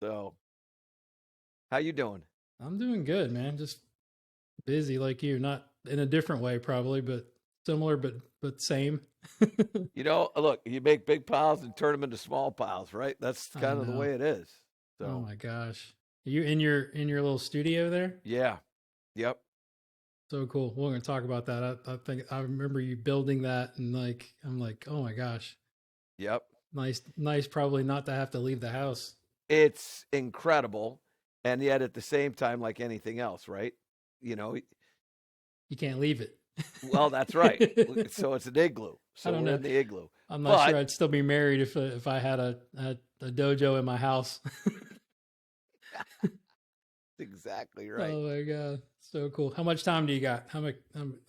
So, how you doing? I'm doing good, man. Just busy like you, not in a different way probably, but similar but same. Look, you make big piles and turn them into small piles, right? That's I kind of the know. way it is. Oh So, my gosh. You in your little studio there? yeah. Yep. So cool. We're going to talk about that. I think I remember you building that and like I'm like, "Oh my gosh. Yep. Nice probably not to have to leave the house. It's incredible. And yet at the same time, like anything else, right? You know, You can't leave it." well, that's right. So it's an igloo. I So don't we're know. in the igloo. I'm not sure But I'd still be married if I had a dojo in my house. exactly right. Oh my god, so cool. How much time do you got? Just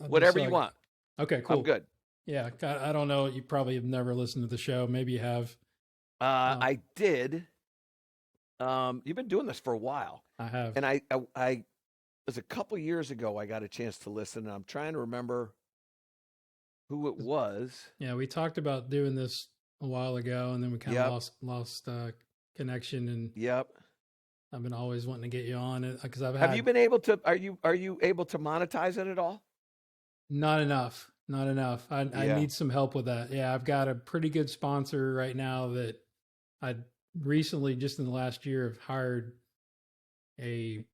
Whatever so you want. okay, I'm cool. good. Yeah, I don't know. You probably have never listened to the show. Maybe you have. I did. You've been doing this for a while. I have. And I it was a couple years ago I got a chance to listen, and I'm trying to remember who it was. Yeah, we talked about doing this a while ago, and then we kind of Yep. lost connection. And Yep. I've been always wanting to get you on it because I've Have you had been able to are you able to monetize it at all? not enough, not enough. I Yeah. need some help with that. Yeah, I've got a pretty good sponsor right now that I recently, just in the last year, have hired a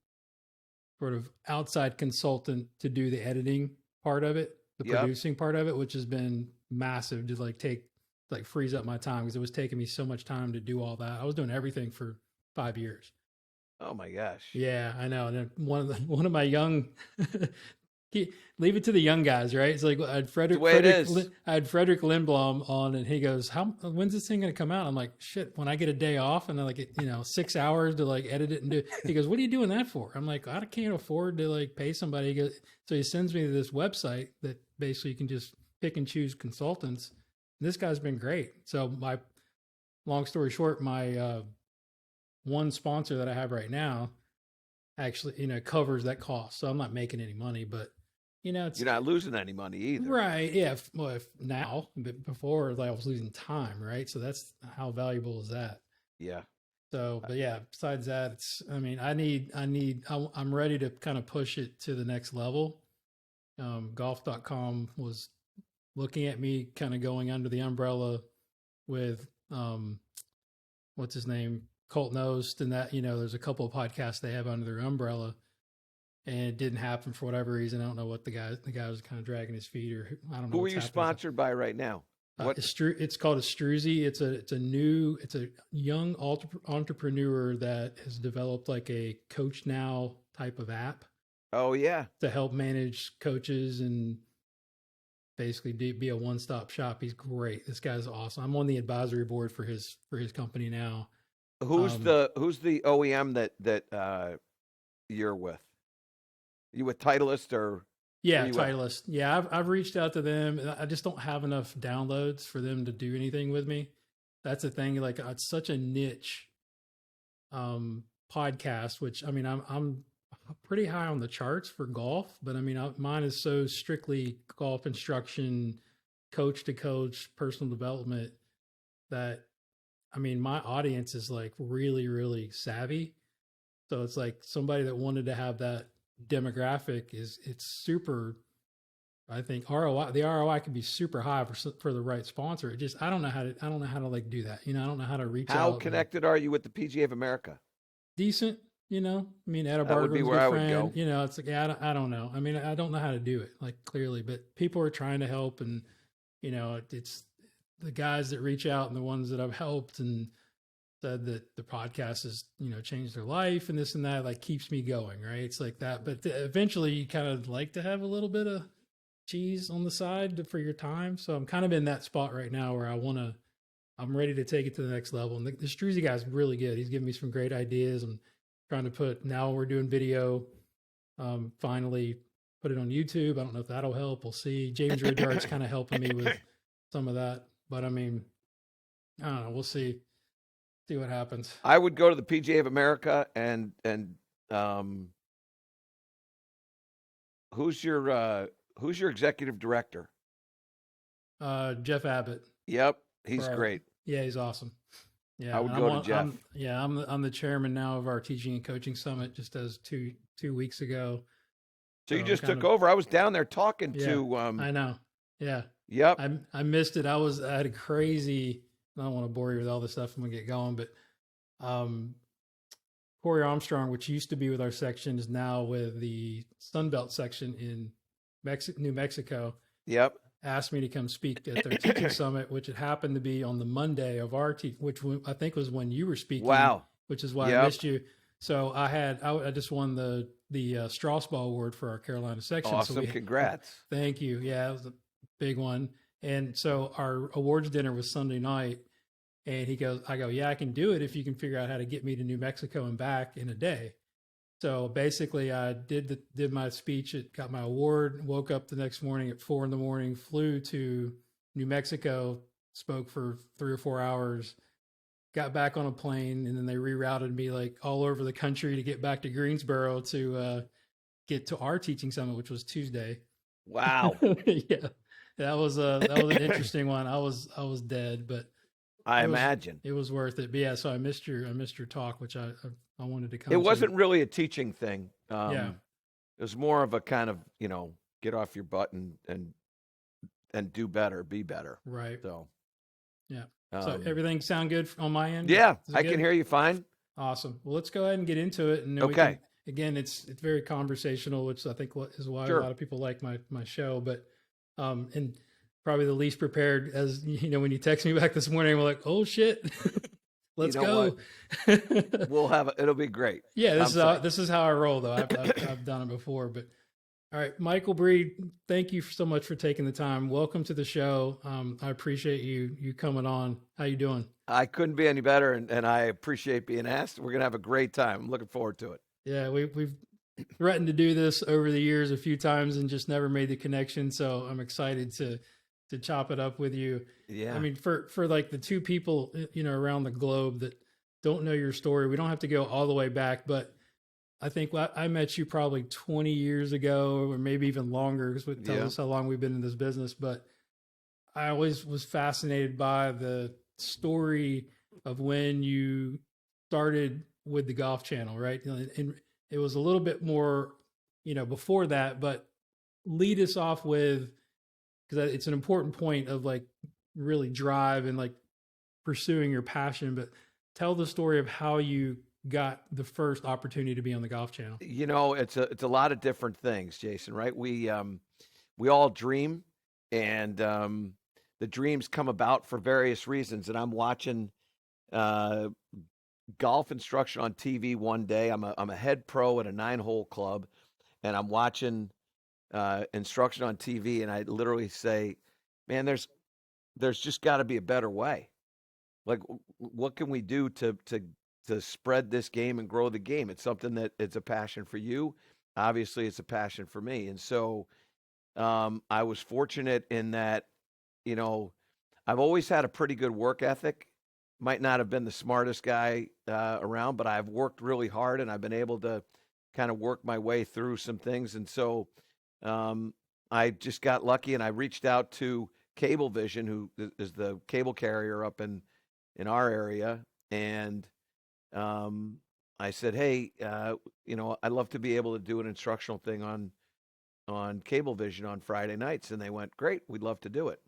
sort of outside consultant to do the editing part of it, the Yep. producing part of it, which has been massive to like freeze up my time because it was taking me so much time to do all that. I was doing everything for 5 years. Oh my gosh. Yeah, I know. And then one of my young leave it to the young guys, right? It's like It's the way it is. I had Frederick Lindblom on, and he goes, "How when's this thing going to come out?" I'm like, "Shit, when I get a day off and then like 6 hours to like edit it and do." He goes, "What are you doing that for?" I'm like, "I can't afford to like pay somebody." He goes, so he sends me to this website that basically you can just pick and choose consultants. And this guy's been great. So my long story short, my one sponsor that I have right now actually covers that cost. So I'm not making any money, but it's You're not losing any money either. right. Yeah. If now, but before like, I was losing time, right? So that's how valuable is that. Yeah. So, but yeah, besides that, I mean, I'm ready to kind of push it to the next level. Golf.com was looking at me kind of going under the umbrella with, what's his name? Colt Nost, and that, there's a couple of podcasts they have under their umbrella, and it didn't happen for whatever reason. I don't know what the guy was kind of dragging his feet, or I don't know Who are what's you happening. sponsored by right now? What? It's called Estruzi. It's a young entrepreneur that has developed like a Coach Now type of app Oh yeah. to help manage coaches and basically be a one stop shop. He's great. This guy's awesome. I'm on the advisory board for his company now. Um, Who's the OEM that you're with? You with Titleist or who are Yeah, you with? Titleist. Yeah, I've reached out to them. I just don't have enough downloads for them to do anything with me. That's the thing. Like it's such a niche podcast, which I mean, I'm pretty high on the charts for golf, but I mean, mine is so strictly golf instruction, coach to coach, personal development that I mean, my audience is like really, really savvy. So it's like somebody that wanted to have that demographic it's super. I think the ROI can be super high for the right sponsor. It just I don't know how to like do that. I don't know how to reach How out and connected are you with the PGA of America? decent. I mean, Etta That would be Bartram's a where good I would friend. go. It's like I don't know. I mean, I don't know how to do it like clearly, but people are trying to help, and it's the guys that reach out and the ones that I've helped and said that the podcast has changed their life and this and that like keeps me going, right? It's like that, but eventually you kind of like to have a little bit of cheese on the side for your time. So I'm kind of in that spot right now where I'm ready to take it to the next level. And the Struzzi guy's really good. He's giving me some great ideas. I'm trying to now we're doing video. Finally put it on YouTube. I don't know if that'll help. We'll see. James Riddart's kind of helping me with some of that, but I mean, I don't know. We'll see what happens. I would go to the PGA of America and um, who's your executive director? Jeff Abbott. Yep, he's For our, great. yeah, he's awesome. Yeah, I would and go to Jeff. I'm the chairman now of our teaching and coaching summit. Just as two weeks ago, So so you I'm just kind took of over. I was down there talking yeah. to. I know. Yeah, Yep. I missed it. I had a crazy. I don't want to bore you with all this stuff. I'm gonna get going, but um, Corey Armstrong, which used to be with our section, is now with the Sunbelt section in New Mexico. Yep. Asked me to come speak at their teaching summit, which had happened to be on the Monday of our which I think was when you were speaking, Wow. which is why I Yep. missed you. So I just won the Straussball Award for our Carolina section. Awesome. So Congrats. thank you. Yeah, it was a big one. And so our awards dinner was Sunday night, and I go, yeah, I can do it if you can figure out how to get me to New Mexico and back in a day. So basically, I did my speech. It got my award. Woke up the next morning at 4 a.m. Flew to New Mexico. Spoke for 3 or 4 hours. Got back on a plane, and then they rerouted me like all over the country to get back to Greensboro to get to our teaching summit, which was Tuesday. Wow. Yeah, that was an interesting one. I was dead, but I imagine it was worth it. But yeah, so I missed your talk, which I wanted to come. it to. wasn't really a teaching thing. Yeah. It was more of a kind of get off your butt and do better, be better. Right. So yeah. So everything sound good on my end? Yeah, I can hear you fine. Awesome. Well, let's go ahead and get into it. And okay. Again, it's very conversational, which I think is why Sure. a lot of people like my show. But and probably the least prepared, as when you text me back this morning, we're like, oh shit. Let's go. We'll have it. It'll be great. Yeah, this is how I roll, though. I've done it before, but all right, Michael Breed, thank you so much for taking the time. Welcome to the show. I appreciate you coming on. How you doing? I couldn't be any better, and I appreciate being asked. We're gonna have a great time. I'm looking forward to it. Yeah, we've threatened to do this over the years a few times and just never made the connection. So I'm excited to chop it up with you. Yeah. I mean, for like the two people, around the globe that don't know your story, we don't have to go all the way back, but I think I met you probably 20 years ago, or maybe even longer, because it tells us how long we've been in this business. But I always was fascinated by the story of when you started with the Golf Channel, right? And it was a little bit more, before that, but lead us off with, because it's an important point of like really drive and like pursuing your passion, but tell the story of how you got the first opportunity to be on the Golf Channel. It's a lot of different things, Jason, right? We all dream, and the dreams come about for various reasons. And I'm watching golf instruction on TV one day. I'm a head pro at a 9-hole club, and I'm watching instruction on TV, and I literally say, man, there's just got to be a better way. Like, what can we do to spread this game and grow the game? It's something that it's a passion for you. Obviously, it's a passion for me. And so I was fortunate in that, I've always had a pretty good work ethic. Might not have been the smartest guy around, but I've worked really hard, and I've been able to kind of work my way through some things. And so I just got lucky, and I reached out to Cablevision, who is the cable carrier up in our area. And I said, hey, I'd love to be able to do an instructional thing on Cablevision on Friday nights. And they went, great, we'd love to do it.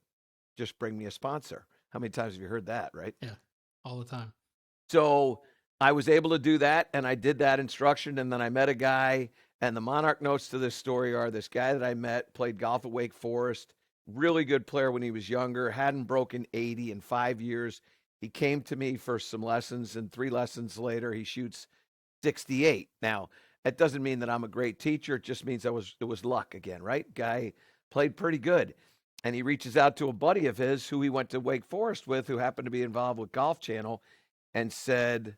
Just bring me a sponsor. How many times have you heard that, right? Yeah, all the time. So I was able to do that, and I did that instruction, and then I met a guy, and the Monarch notes to this story are this guy that I met, played golf at Wake Forest, really good player when he was younger, hadn't broken 80 in 5 years. He came to me for some lessons, and 3 lessons later, he shoots 68. Now, that doesn't mean that I'm a great teacher. It just means it was luck again, right? Guy played pretty good. And he reaches out to a buddy of his who he went to Wake Forest with, who happened to be involved with Golf Channel, and said,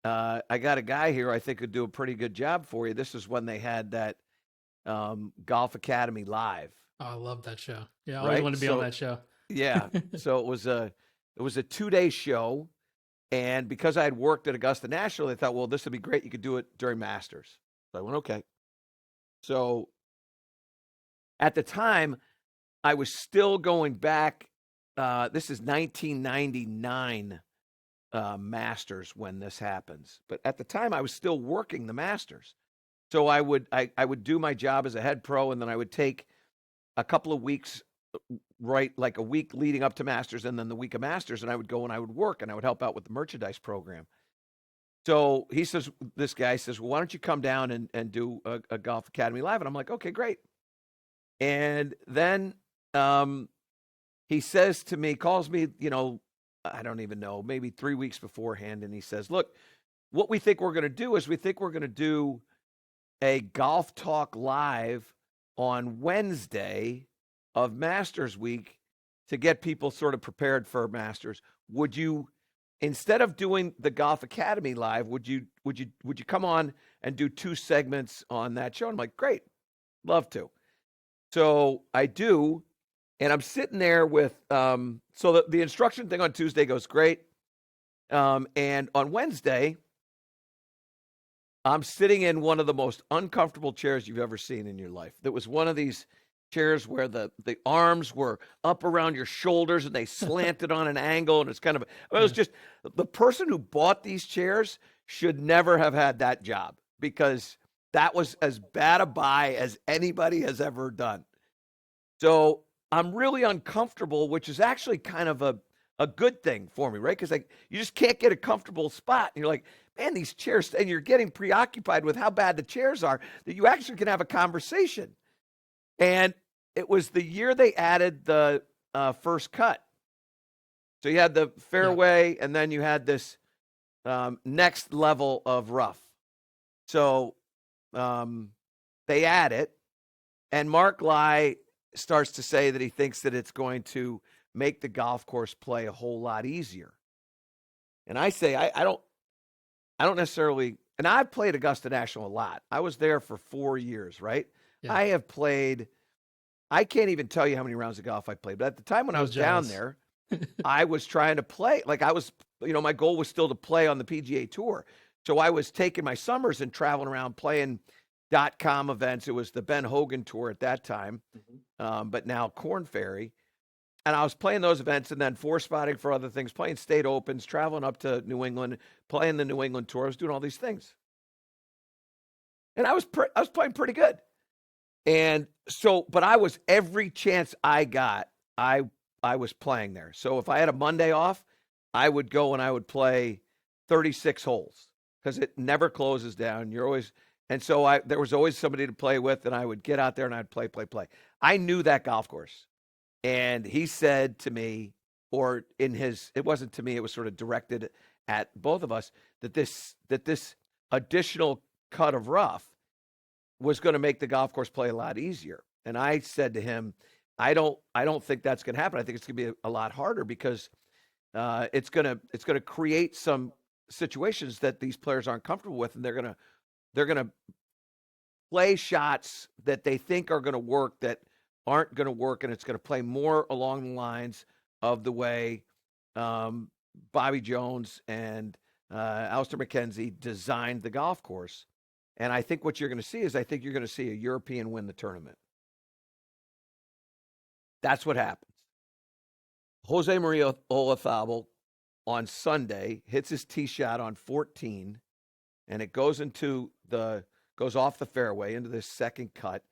I got a guy here I think could do a pretty good job for you. This is when they had that Golf Academy Live. Oh, I love that show. Yeah, I always wanted to be on that show. Yeah. So it was a 2-day show. And because I had worked at Augusta National, they thought, well, this would be great. You could do it during Masters. So I went, okay. So at the time, I was still going back. This is 1999. Masters when this happens. But at the time, I was still working the Masters. So I would do my job as a head pro, and then I would take a couple of weeks, right, like a week leading up to Masters, and then the week of Masters, and I would go and I would work, and I would help out with the merchandise program. So he says, this guy says, well, why don't you come down and do a Golf Academy Live? And I'm like, okay, great. And then he says to me, calls me, I don't even know, maybe 3 weeks beforehand. And he says, look, what we think we're going to do is we think we're going to do a Golf Talk Live on Wednesday of Masters Week to get people sort of prepared for Masters. Would you, instead of doing the Golf Academy Live, would you come on and do 2 segments on that show? And I'm like, great, love to. So I do, and I'm sitting there with, so the instruction thing on Tuesday goes great. And on Wednesday, I'm sitting in one of the most uncomfortable chairs you've ever seen in your life. That was one of these chairs where the arms were up around your shoulders and they slanted on an angle. And it's kind of, it was just, the person who bought these chairs should never have had that job, because that was as bad a buy as anybody has ever done. So I'm really uncomfortable, which is actually kind of a good thing for me, right? Because you just can't get a comfortable spot. And you're like, man, these chairs, and you're getting preoccupied with how bad the chairs are that you actually can have a conversation. And it was the year they added the first cut. So you had the fairway, and then you had this next level of rough. So they add it, and Mark Lai starts to say that he thinks that it's going to make the golf course play a whole lot easier. And I say, I don't necessarily, and I've played Augusta National a lot. I was there for 4 years, right? Yeah. I have played, I can't even tell you how many rounds of golf I played, but at the time when I was down there, I was trying to play, like I was, my goal was still to play on the PGA Tour. So I was taking my summers and traveling around playing .com events. It was the Ben Hogan Tour at that time, but now Korn Ferry. And I was playing those events and then 4-spotting for other things, playing state opens, traveling up to New England, playing the New England Tour. I was doing all these things. And I was playing pretty good. And so, but I was, every chance I got, I was playing there. So if I had a Monday off, I would go and I would play 36 holes, because it never closes down. You're always, and so there was always somebody to play with, and I would get out there and I'd play. I knew that golf course. And he said to me, or it wasn't to me, it was sort of directed at both of us, that this additional cut of rough was going to make the golf course play a lot easier. And I said to him, I don't think that's going to happen. I think it's going to be a lot harder, because it's going to create some situations that these players aren't comfortable with, and they're going to play shots that they think are going to work that aren't going to work, and it's going to play more along the lines of the way Bobby Jones and Alister McKenzie designed the golf course. And I think what you're going to see is, I think you're going to see a European win the tournament. That's what happens. Jose Maria Olazabal on Sunday hits his tee shot on 14, and it goes off the fairway into this second cut.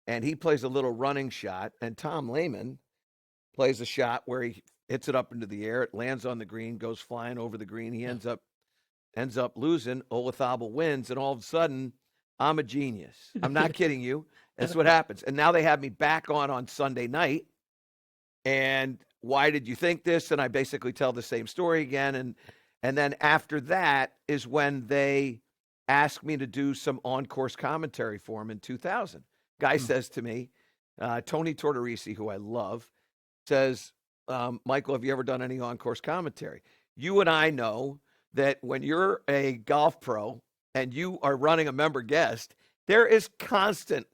And he plays a little running shot, and Tom Lehman plays a shot where he hits it up into the air. It lands on the green, goes flying over the green. He ends up losing. Olazabal wins, and all of a sudden, I'm a genius. I'm not kidding you. That's what happens. And now they have me back on Sunday night. And why did you think this? And I basically tell the same story again. And then after that is when they asked me to do some on-course commentary for him in 2000. Guy says to me, Tony Tortorisi, who I love, says, Michael, have you ever done any on-course commentary? You and I know that when you're a golf pro and you are running a member guest, there is constant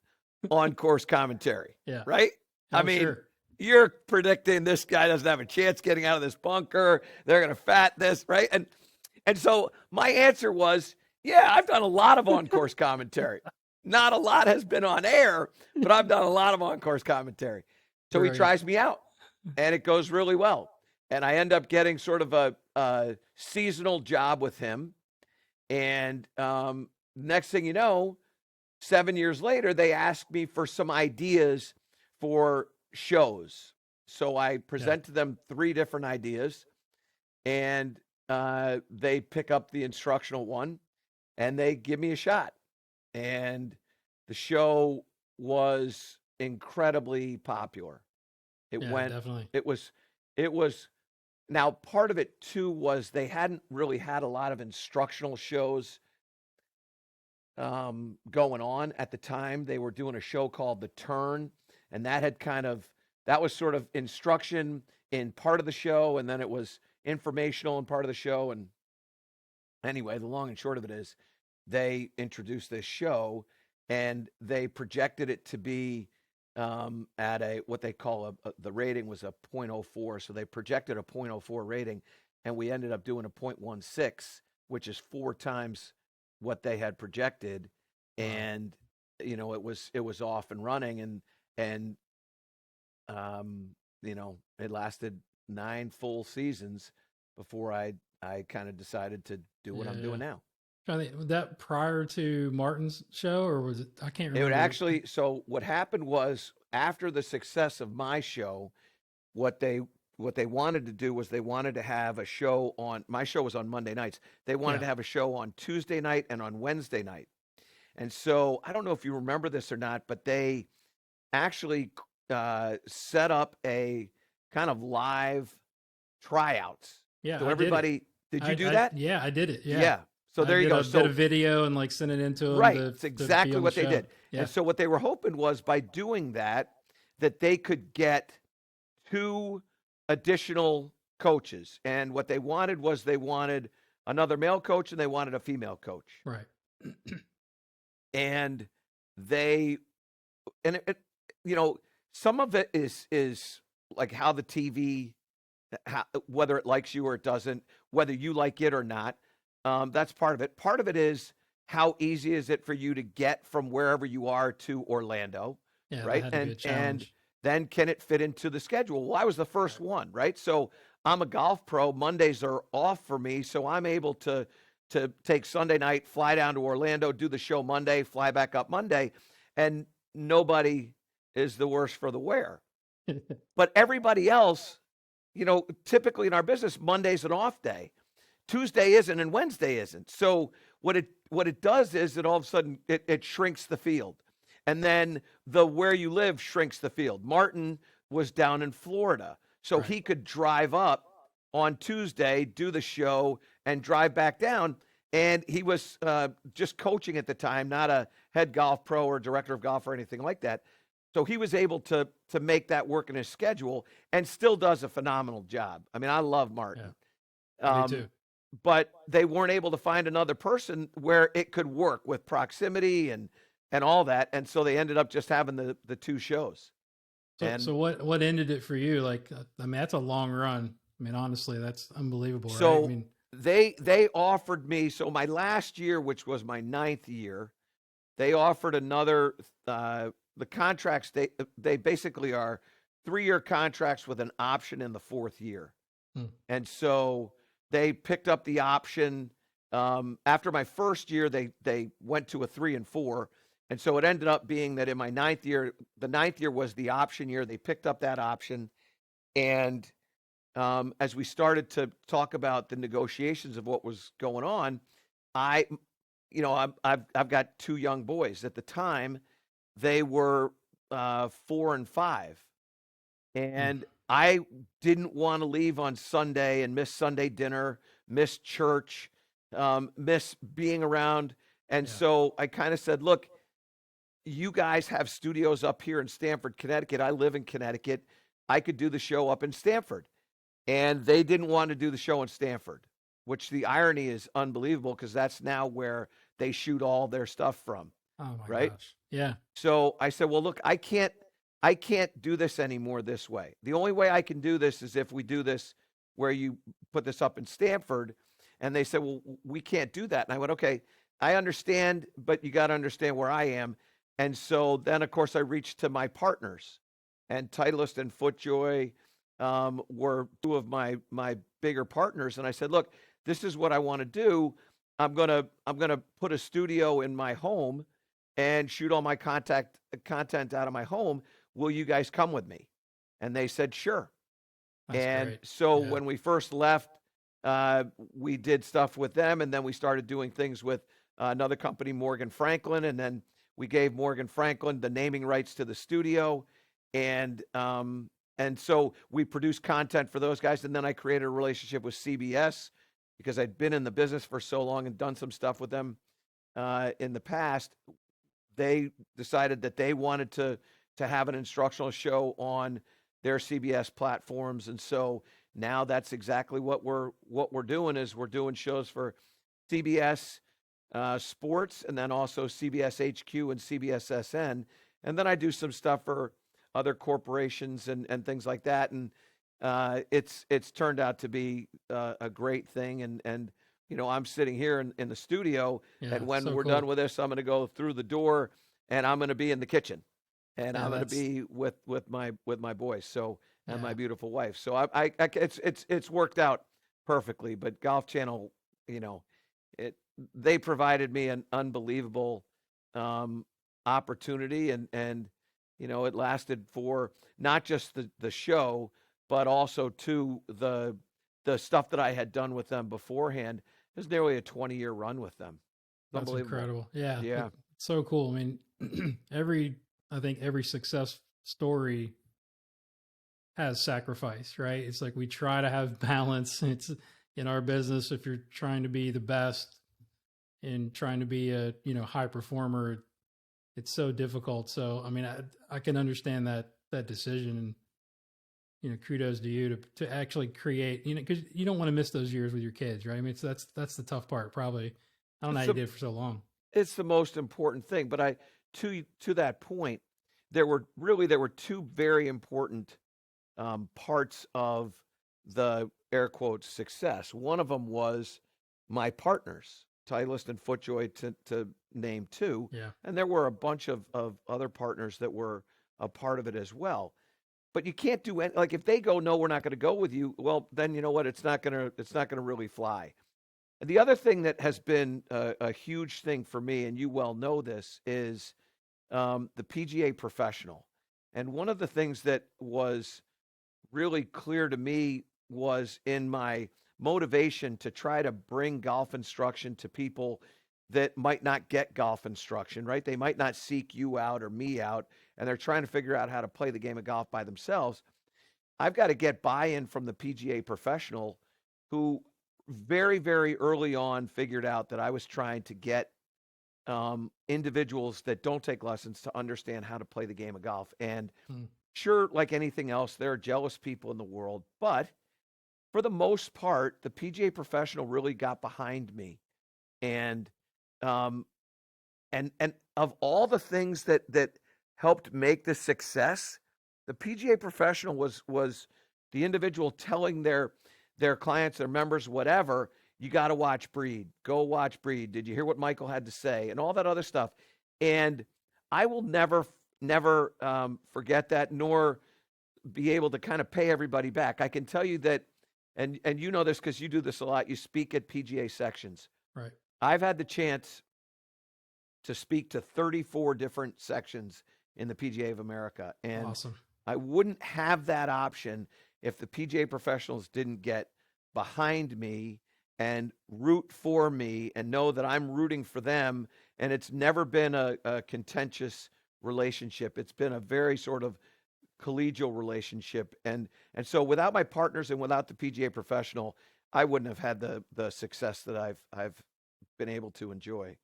on-course commentary, right? I mean, sure. You're predicting this guy doesn't have a chance getting out of this bunker. They're going to fat this, right? And so my answer was, yeah, I've done a lot of on-course commentary. Not a lot has been on air, but I've done a lot of on-course commentary. So he tries me out, and it goes really well. And I end up getting sort of a seasonal job with him. And next thing you know, 7 years later, they asked me for some ideas for shows. So I present to them 3 different ideas, and they pick up the instructional one, and they give me a shot. And the show was incredibly popular. It Yeah, went. definitely. It was. It was. Now, part of it too was they hadn't really had a lot of instructional shows going on at the time. They were doing a show called The Turn, and that was sort of instruction in part of the show, and then it was informational in part of the show. And anyway, the long and short of it is they introduced this show, and they projected it to be at a what they call the rating was a 0.04. So they projected a 0.04 rating, and we ended up doing a 0.16, which is 4 times what they had projected. Wow. And it was off and running, and it lasted 9 full seasons before I kind of decided to do what I'm doing now. Was that prior to Martin's show, or was it? I can't It would remember. actually. So what happened was, after the success of my show, what they wanted to do was they wanted to have a show on. My show was on Monday nights. They wanted to have a show on Tuesday night and on Wednesday night. And so I don't know if you remember this or not, but they actually set up a kind of live tryouts. Yeah, So I everybody, did you do I, that? Yeah, I did it. Yeah. Yeah. So there you go. A bit of video and like send it into them. Right. To, It's exactly what they did. Yeah. And so what they were hoping was, by doing that they could get 2 additional coaches. And what they wanted was they wanted another male coach and they wanted a female coach. Right. And some of it is like how the TV, whether it likes you or it doesn't, whether you like it or not. That's part of it. Part of it is, how easy is it for you to get from wherever you are to Orlando, Yeah, right? that had to be a And challenge. then can it fit into the schedule? Well, I was the first one, right? So I'm a golf pro. Mondays are off for me, so I'm able to take Sunday night, fly down to Orlando, do the show Monday, fly back up Monday, and nobody is the worse for the wear. But everybody else, typically in our business, Monday's an off day. Tuesday isn't and Wednesday isn't. So what it does is it all of a sudden it shrinks the field. And then the where you live shrinks the field. Martin was down in Florida, so he could drive up on Tuesday, do the show, and drive back down. And he was just coaching at the time, not a head golf pro or director of golf or anything like that. So he was able to make that work in his schedule, and still does a phenomenal job. I mean, I love Martin. Yeah. Me too. But they weren't able to find another person where it could work with proximity and all that. And so they ended up just having the 2 shows. So what ended it for you? Like, I mean, that's a long run. I mean, honestly, that's unbelievable. So right? I mean, they offered me, so my last year, which was my 9th year, they offered another, the contracts, they basically are 3-year contracts with an option in the 4th year. And so they picked up the option. After my first year, they went to a 3 and 4. And so it ended up being that in my 9th year, the 9th year was the option year. They picked up that option. And as we started to talk about the negotiations of what was going on, I've got 2 young boys. At the time, they were 4 and 5. And I didn't want to leave on Sunday and miss Sunday dinner, miss church, miss being around. And so I kind of said, look, you guys have studios up here in Stamford, Connecticut. I live in Connecticut. I could do the show up in Stamford. And they didn't want to do the show in Stamford, which the irony is unbelievable, because that's now where they shoot all their stuff from. Oh my right? gosh. Yeah. So I said, well, look, I can't do this anymore this way. The only way I can do this is if we do this where you put this up in Stamford. And they said, well, we can't do that. And I went, okay, I understand, but you got to understand where I am. And so then, of course, I reached to my partners, and Titleist and FootJoy were two of my bigger partners, and I said, "Look, this is what I want to do. I'm gonna put a studio in my home and shoot all my content out of my home. Will you guys come with me?" And they said, "Sure." That's And great. so Yeah. when we first left, we did stuff with them, and then we started doing things with another company, Morgan Franklin, and then we gave Morgan Franklin the naming rights to the studio, and so we produced content for those guys, and then I created a relationship with CBS because I'd been in the business for so long and done some stuff with them in the past. They decided that they wanted to have an instructional show on their CBS platforms, and so now that's exactly what we're doing is we're doing shows for CBS Sports, and then also CBS HQ and CBS SN, and then I do some stuff for other corporations and things like that, and it's turned out to be a great thing, and I'm sitting here in the studio, Yeah. and when So we're done cool. with this, I'm going to go through the door, and I'm going to be in the kitchen, and Yeah. I'm going to That's, be with my boys, so and my yeah. beautiful wife. So it's worked out perfectly. But Golf Channel, you know, it they provided me an unbelievable um, opportunity, and it lasted for not just the show, but also to the stuff that I had done with them beforehand. It was nearly a 20-year run with them. It's That's unbelievable. incredible. Yeah. Yeah. It's so cool. I mean, I think every success story has sacrifice, right? It's like we try to have balance. It's in our business. If you're trying to be the best and trying to be a, high performer, it's so difficult. So, I mean, I can understand that decision, and, kudos to you to actually create, cause you don't want to miss those years with your kids, right? I mean, that's the tough part, probably. I don't know It's how you the did it for so long. it's the most important thing. But to that point, there were two very important parts of the air quotes success. One of them was my partners, Titleist and FootJoy, to name two, Yeah. and there were a bunch of other partners that were a part of it as well. But you can't do any, like if they go, no, we're not going to go with you. Well, then you know what? It's not gonna really fly. And the other thing that has been a huge thing for me, and you well know this, is the PGA professional. And one of the things that was really clear to me was in my motivation to try to bring golf instruction to people that might not get golf instruction, right? They might not seek you out or me out, and they're trying to figure out how to play the game of golf by themselves. I've got to get buy in from the PGA professional who very, very early on figured out that I was trying to get individuals that don't take lessons to understand how to play the game of golf. And Mm. sure, like anything else, there are jealous people in the world, but for the most part, the PGA professional really got behind me, and um, and of all the things that helped make this success, the PGA professional was the individual telling their clients, their members, whatever, you got to watch Breed. Go watch Breed. Did you hear what Michael had to say? And all that other stuff. And I will never forget that, nor be able to kind of pay everybody back. I can tell you that, and you know this because you do this a lot. You speak at PGA sections. Right. I've had the chance to speak to 34 different sections in the PGA of America, and Awesome. I wouldn't have that option if the PGA professionals didn't get behind me and root for me and know that I'm rooting for them. And it's never been a contentious relationship. It's been a very sort of collegial relationship. And so without my partners and without the PGA professional, I wouldn't have had the success that I've been able to enjoy.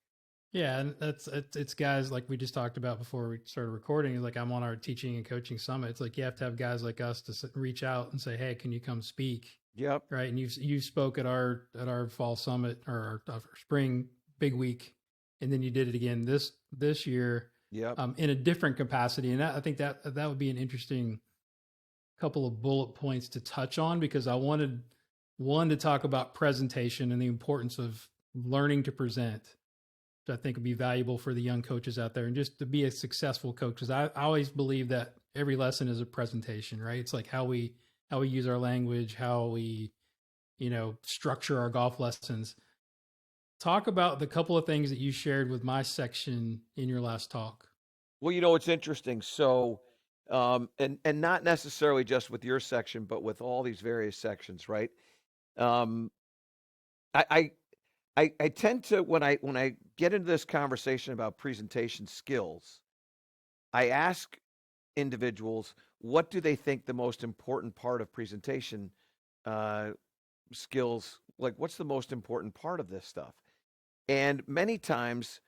Yeah, and it's guys like we just talked about before we started recording. Like I'm on our teaching and coaching summit. It's like you have to have guys like us to reach out and say, "Hey, can you come speak?" Yep. Right? And you spoke at our fall summit or our spring big week, and then you did it again this year, Yep. in a different capacity. And I think that would be an interesting couple of bullet points to touch on, because I wanted one to talk about presentation and the importance of learning to present, which I think would be valuable for the young coaches out there, and just to be a successful coach. Because I always believe that every lesson is a presentation, right? It's like how we how we use our language, how we, structure our golf lessons. Talk about the couple of things that you shared with my section in your last talk. Well, it's interesting. So, and not necessarily just with your section, but with all these various sections, right? Um, I, I I tend to when I get into this conversation about presentation skills, I ask individuals what do they think the most important part of presentation uh, skills, like what's the most important part of this stuff? And many times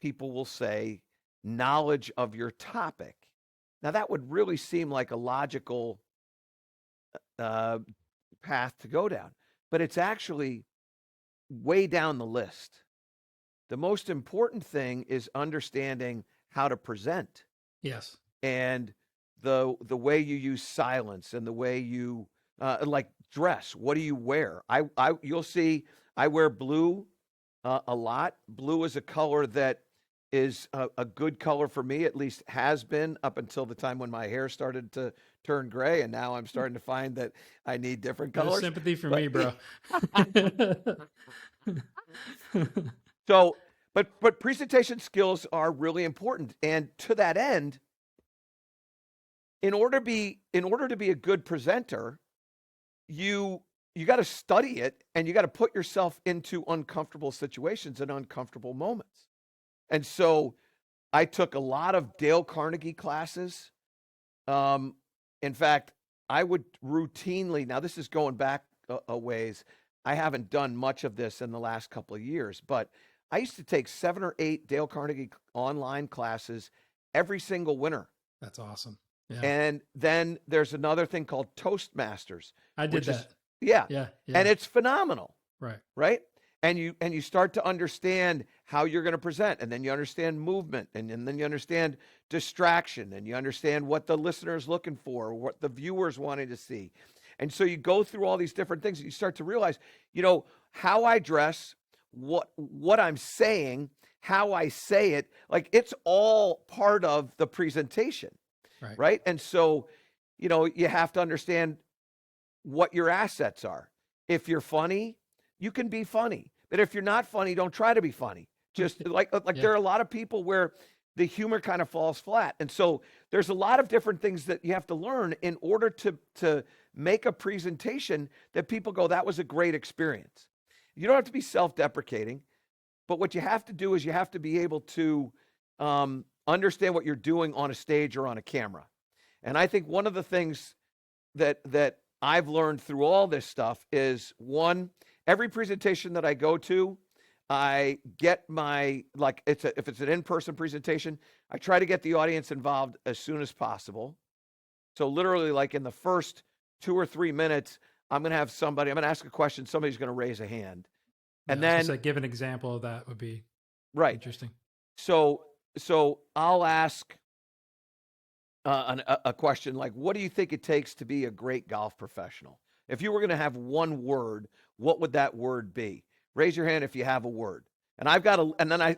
people will say knowledge of your topic. Now that would really seem like a logical uh, path to go down, but it's actually way down the list. The most important thing is understanding how to present Yes. and the way you use silence and the way you like dress. What do you wear? I you'll see I wear blue a lot. Blue is a color that is a good color for me, at least has been up until the time when my hair started to turn gray, and now I'm starting to find that I need different No colors. sympathy for But me, bro. so, but presentation skills are really important, and to that end, in order to be a good presenter, you you got to study it and you got to put yourself into uncomfortable situations and uncomfortable moments. And so I took a lot of Dale Carnegie classes. Um, in fact, I would routinely, now this is going back a ways. I haven't done much of this in the last couple of years, but I used to take 7 or 8 Dale Carnegie online classes every single winter. That's awesome. Yeah. And then there's another thing called Toastmasters, I did which is, that. yeah, Yeah. and Yeah. it's phenomenal, Right. right? And you start to understand how you're going to present, and then you understand movement, and then you understand distraction, and you understand what the listener is looking for, what the viewer's wanting to see. And so you go through all these different things, and you start to realize, how I dress, what I'm saying, how I say it, like it's all part of the presentation, Right. right? And so, you have to understand what your assets are. If you're funny, you can be funny. But if you're not funny, don't try to be funny. Just like Yeah. there are a lot of people where the humor kind of falls flat. And so there's a lot of different things that you have to learn in order to make a presentation that people go, that was a great experience. You don't have to be self-deprecating, but what you have to do is you have to be able to understand what you're doing on a stage or on a camera. And I think one of the things that I've learned through all this stuff is, one, every presentation that I go to, I get if it's an in-person presentation, I try to get the audience involved as soon as possible. So literally like in the first 2 or 3 minutes, I'm going to ask a question. Somebody's going to raise a hand. And Yeah, I was then, gonna say, give an example of that would be right. interesting. So I'll ask a question like, what do you think it takes to be a great golf professional? If you were going to have one word, what would that word be? Raise your hand if you have a word. And then I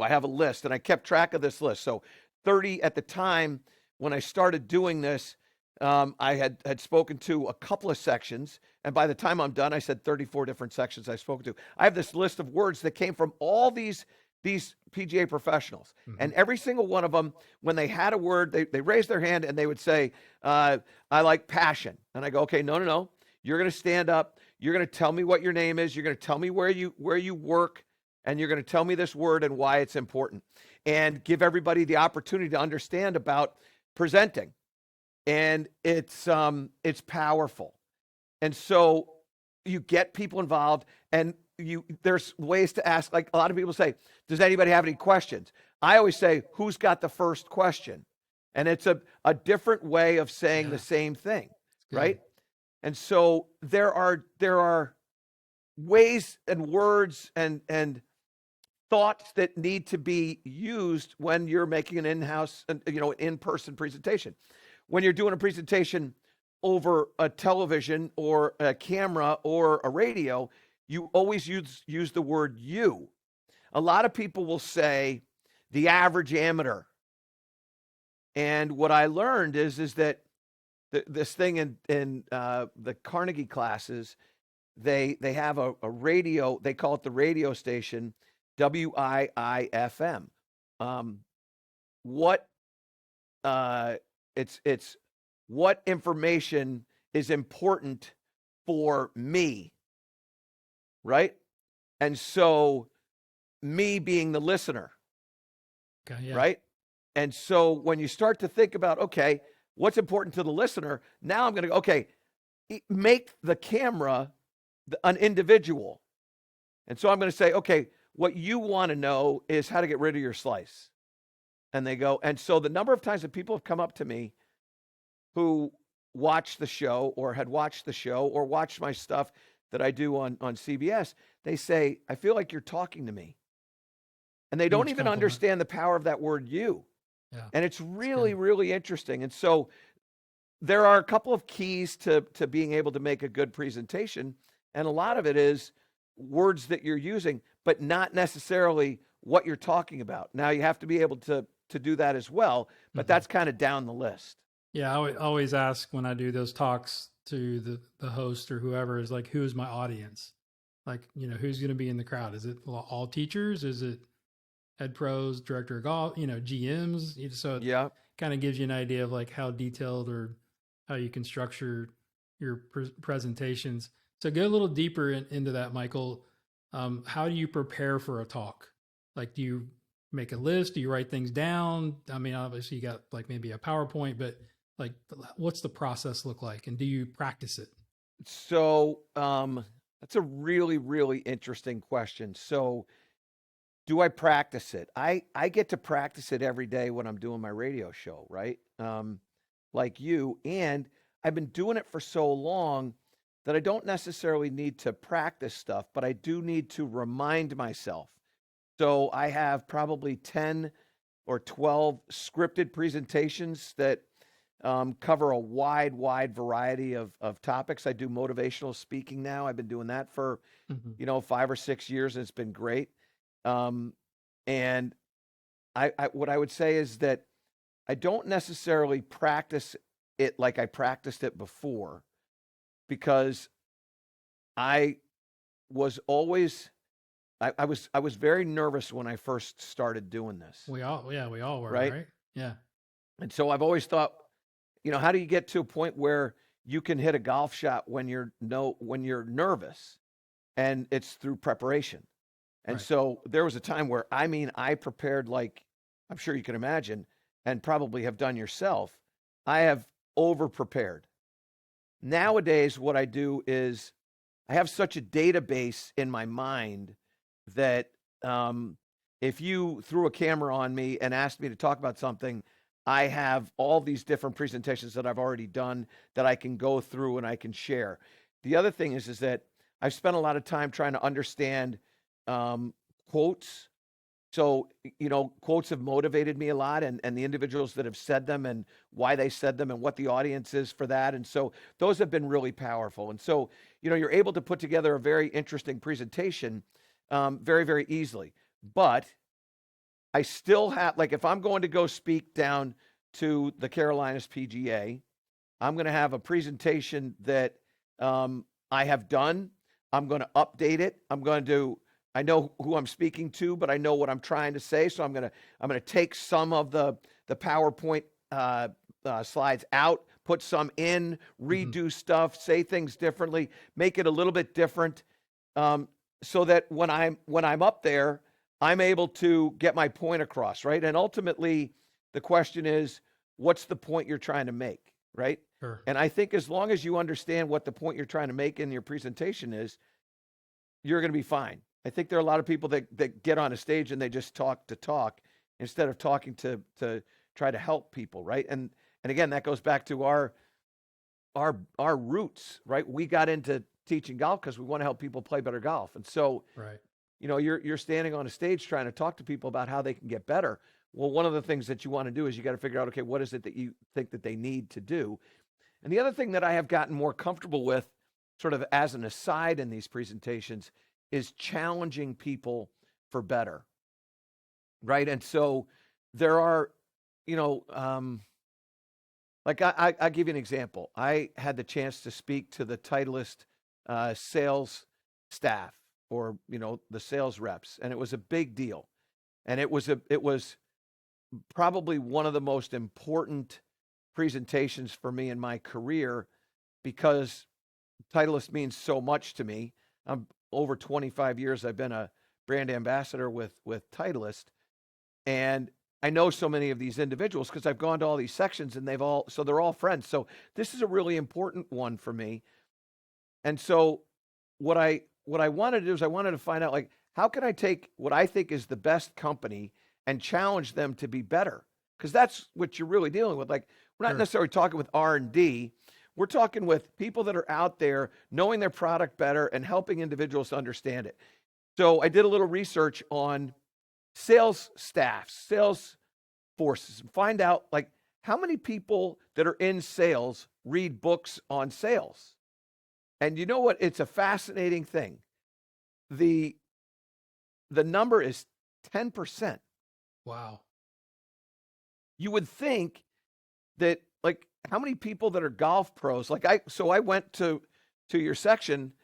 have a list, and I kept track of this list. So 30 at the time when I started doing this, I had spoken to a couple of sections. And by the time I'm done, I said 34 different sections I've spoken to. I have this list of words that came from all these PGA professionals. Mm-hmm. And every single one of them, when they had a word, they raised their hand and they would say, I like passion. And I go, okay, no. You're going to stand up. You're going to tell me what your name is. You're going to tell me where you work. And you're going to tell me this word and why it's important. And give everybody the opportunity to understand about presenting. And it's powerful. And so you get people involved, and there's ways to ask. Like a lot of people say, does anybody have any questions? I always say, who's got the first question? And it's a different way of saying the same thing, right? And so there are ways and words and thoughts that need to be used when you're making an in-person presentation. When you're doing a presentation over a television or a camera or a radio, you always use the word you. A lot of people will say the average amateur. And what I learned is that this thing in the Carnegie classes. They have a radio. They call it the radio station, WIIFM. Um, what it's what information is important for me, right? And so me being the listener, Okay. Yeah. right? And so when you start to think about, okay, what's important to the listener, now I'm going to go, okay, make the camera an individual. And so I'm going to say, okay, what you want to know is how to get rid of your slice. And they go, and so the number of times that people have come up to me who watched the show or had watched the show or watched my stuff that I do on CBS, they say, I feel like you're talking to me. And they don't Huge even compliment. understand the power of that word you. Yeah. And it's really, really interesting. And so there are a couple of keys to being able to make a good presentation. And a lot of it is words that you're using, but not necessarily what you're talking about. Now you have to be able to do that as well, but that's kind of down the list. Yeah, I always ask when I do those talks to the host or whoever is like, who is my audience? Like, who's going to be in the crowd? Is it all teachers? Is it head pros, director of golf, GMs? So it kind of gives you an idea of like how detailed or how you can structure your presentations. So go a little deeper into that, Michael. How do you prepare for a talk? Like, do you make a list? Do you write things down? I mean, obviously you got like maybe a PowerPoint, but like, what's the process look like? And do you practice it? So that's a really, really interesting question. So do I practice it? I get to practice it every day when I'm doing my radio show, right? Like you. And I've been doing it for so long that I don't necessarily need to practice stuff, but I do need to remind myself. So I have probably 10 or 12 scripted presentations that cover a wide variety of topics. I do motivational speaking now. I've been doing that for, 5 or 6 years, and it's been great. And I what I would say is that I don't necessarily practice it like I practiced it before, because I was always I was very nervous when I first started doing this. We all were, right? Yeah. And so I've always thought, how do you get to a point where you can hit a golf shot when you're nervous? And it's through preparation. And so there was a time where, I prepared, like I'm sure you can imagine, and probably have done yourself. I have over prepared. Nowadays, what I do is I have such a database in my mind that if you threw a camera on me and asked me to talk about something, I have all these different presentations that I've already done that I can go through and I can share. The other thing is that I've spent a lot of time trying to understand quotes. So, quotes have motivated me a lot, and the individuals that have said them and why they said them and what the audience is for that. And so those have been really powerful. And so, you're able to put together a very interesting presentation very, very easily. But I still have, like, if I'm going to go speak down to the Carolinas PGA, I'm going to have a presentation that I have done. I'm going to update it. I know who I'm speaking to, but I know what I'm trying to say. So I'm going to take some of the PowerPoint slides out, put some in, redo stuff, say things differently, make it a little bit different, so that when I'm up there, I'm able to get my point across, right? And ultimately, the question is, what's the point you're trying to make, right? Sure. And I think as long as you understand what the point you're trying to make in your presentation is, you're going to be fine. I think there are a lot of people that get on a stage and they just talk to talk instead of talking to try to help people, right? And again, that goes back to our roots, right? We got into teaching golf because we want to help people play better golf. And so, you're standing on a stage trying to talk to people about how they can get better. Well, one of the things that you want to do is you got to figure out, okay, what is it that you think that they need to do? And the other thing that I have gotten more comfortable with, sort of as an aside in these presentations, is challenging people for better, right? And so there are, Like I'll give you an example. I had the chance to speak to the Titleist sales staff, or the sales reps, and it was a big deal. And it was probably one of the most important presentations for me in my career, because Titleist means so much to me. I'm over 25 years. I've been a brand ambassador with Titleist, and I know so many of these individuals because I've gone to all these sections, and they're all friends. So this is a really important one for me. And so what I wanted to do is I wanted to find out, like, how can I take what I think is the best company and challenge them to be better? Because that's what you're really dealing with. Like, we're not Sure. necessarily talking with R&D. We're talking with people that are out there knowing their product better and helping individuals to understand it. So I did a little research on sales staffs, sales forces, and find out, like, how many people that are in sales read books on sales. And you know what? It's a fascinating thing. The the number is 10%. Wow. You would think that, like, how many people that are golf pros, like, I went to your section,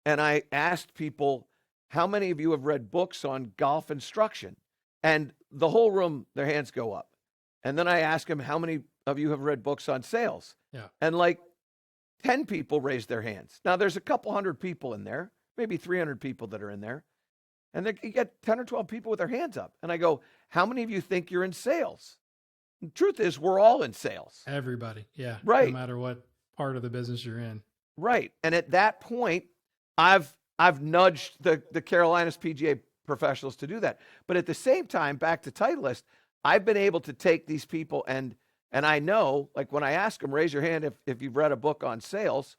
and I asked people, how many of you have read books on golf instruction? And the whole room, their hands go up. And then I ask them, how many of you have read books on sales? Yeah. And like 10 people raised their hands. Now there's a couple hundred people in there, maybe 300 people that are in there. And you get 10 or 12 people with their hands up. And I go, how many of you think you're in sales? The truth is, we're all in sales. Everybody. Yeah. Right. No matter what part of the business you're in. Right. And at that point, I've nudged the Carolinas PGA professionals to do that. But at the same time, back to Titleist, I've been able to take these people, and I know, like, when I ask them, raise your hand if you've read a book on sales,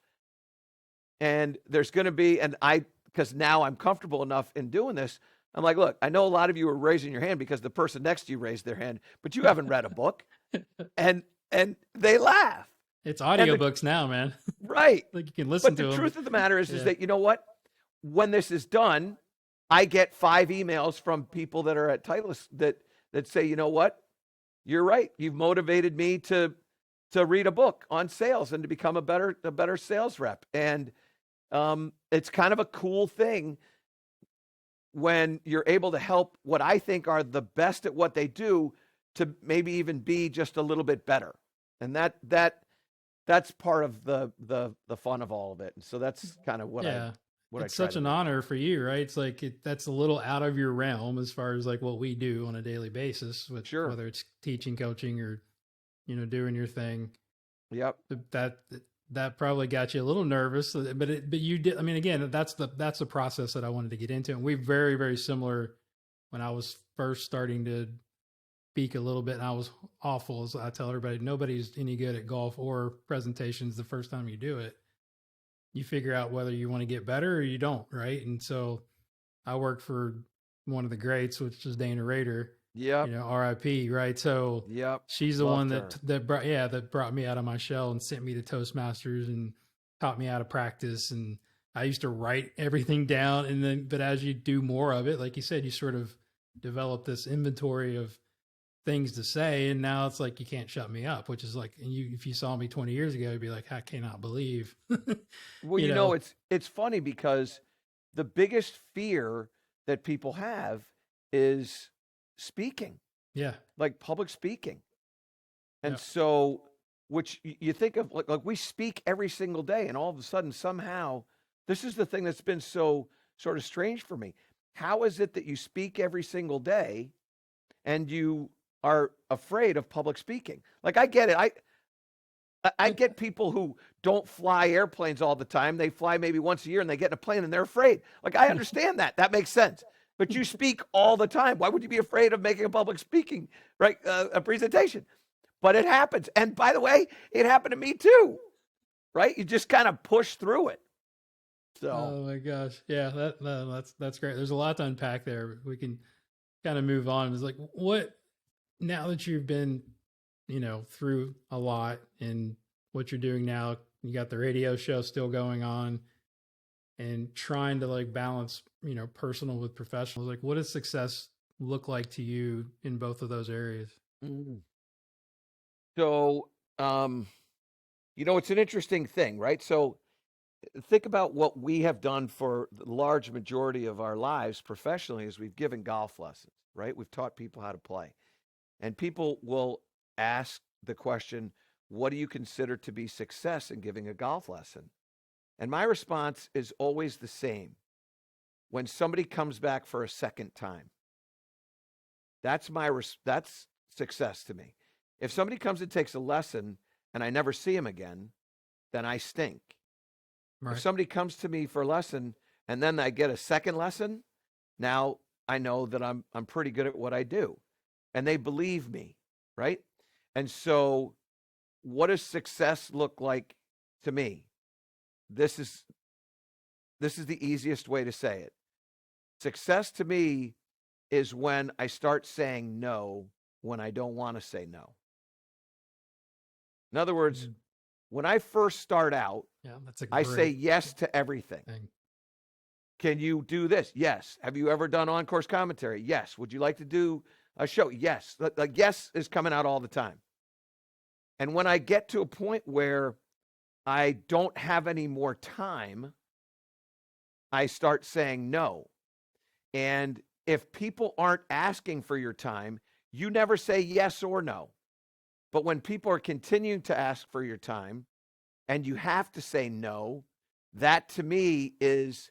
and there's going to be, because now I'm comfortable enough in doing this, I'm like, look, I know a lot of you are raising your hand because the person next to you raised their hand, but you haven't read a book. And they laugh. It's audiobooks now, man. Right. Like, you can listen But to the them. truth of the matter is Yeah. that, you know what? When this is done, I get 5 emails from people that are at Titleist that say, you know what? You're right. You've motivated me to read a book on sales and to become a better sales rep. And it's kind of a cool thing when you're able to help what I think are the best at what they do to maybe even be just a little bit better. And that's part of the fun of all of it. And so that's kind of what Yeah. I It's try such to an do. honor for you, right? It's like that's a little out of your realm as far as like what we do on a daily basis, with Sure. whether it's teaching, coaching, or doing your thing. Yep. That probably got you a little nervous, but you did. I mean, again, that's the process that I wanted to get into, and we're very, very similar. When I was first starting to speak a little bit, and I was awful, as I tell everybody, nobody's any good at golf or presentations the first time you do it. You figure out whether you want to get better or you don't, right? And so I worked for one of the greats, which is Dana Rader, Yep. RIP, right? So Yep. she's the Loved one her. that brought me out of my shell and sent me to Toastmasters and taught me how to practice. And I used to write everything down, but as you do more of it, like you said, you sort of develop this inventory of things to say, and now it's like you can't shut me up, which is like, if you saw me 20 years ago, you'd be like, I cannot believe. Well, it's funny because the biggest fear that people have is speaking, Yeah. like public speaking. And Yep. so, which you think of, like we speak every single day, and all of a sudden, somehow, this is the thing that's been so sort of strange for me. How is it that you speak every single day and you are afraid of public speaking? Like, I get it. I get people who don't fly airplanes all the time. They fly maybe once a year, and they get in a plane and they're afraid. Like, I understand that. That makes sense. But you speak all the time. Why would you be afraid of making a public speaking, right? A presentation? But it happens. And by the way, it happened to me too, right? You just kind of push through it. So, Oh my gosh. Yeah, that's great. There's a lot to unpack there. We can kind of move on. It's like, what, now that you've been, through a lot, and what you're doing now, you got the radio show still going on, and trying to like balance, personal with professional. Like, what does success look like to you in both of those areas? so Um, it's an interesting thing, right? So think about what we have done for the large majority of our lives professionally is we've given golf lessons, right? We've taught people how to play. And people will ask the question, what do you consider to be success in giving a golf lesson? And my response is always the same. When somebody comes back for a second time, that's success to me. If somebody comes and takes a lesson and I never see him again, then I stink. If Right. somebody comes to me for a lesson and then I get a second lesson, now I know that I'm pretty good at what I do. And they believe me, right? And so what does success look like to me? This is the easiest way to say it. Success to me is when I start saying no when I don't want to say no. In other words, Mm. when I first start out, Yeah, that's a I say great yes to everything. thing. Can you do this? Yes. Have you ever done on-course commentary? Yes. Would you like to do a show? Yes. Like yes is coming out all the time. And when I get to a point where I don't have any more time, I start saying no. And if people aren't asking for your time, you never say yes or no. But when people are continuing to ask for your time and you have to say no, that to me is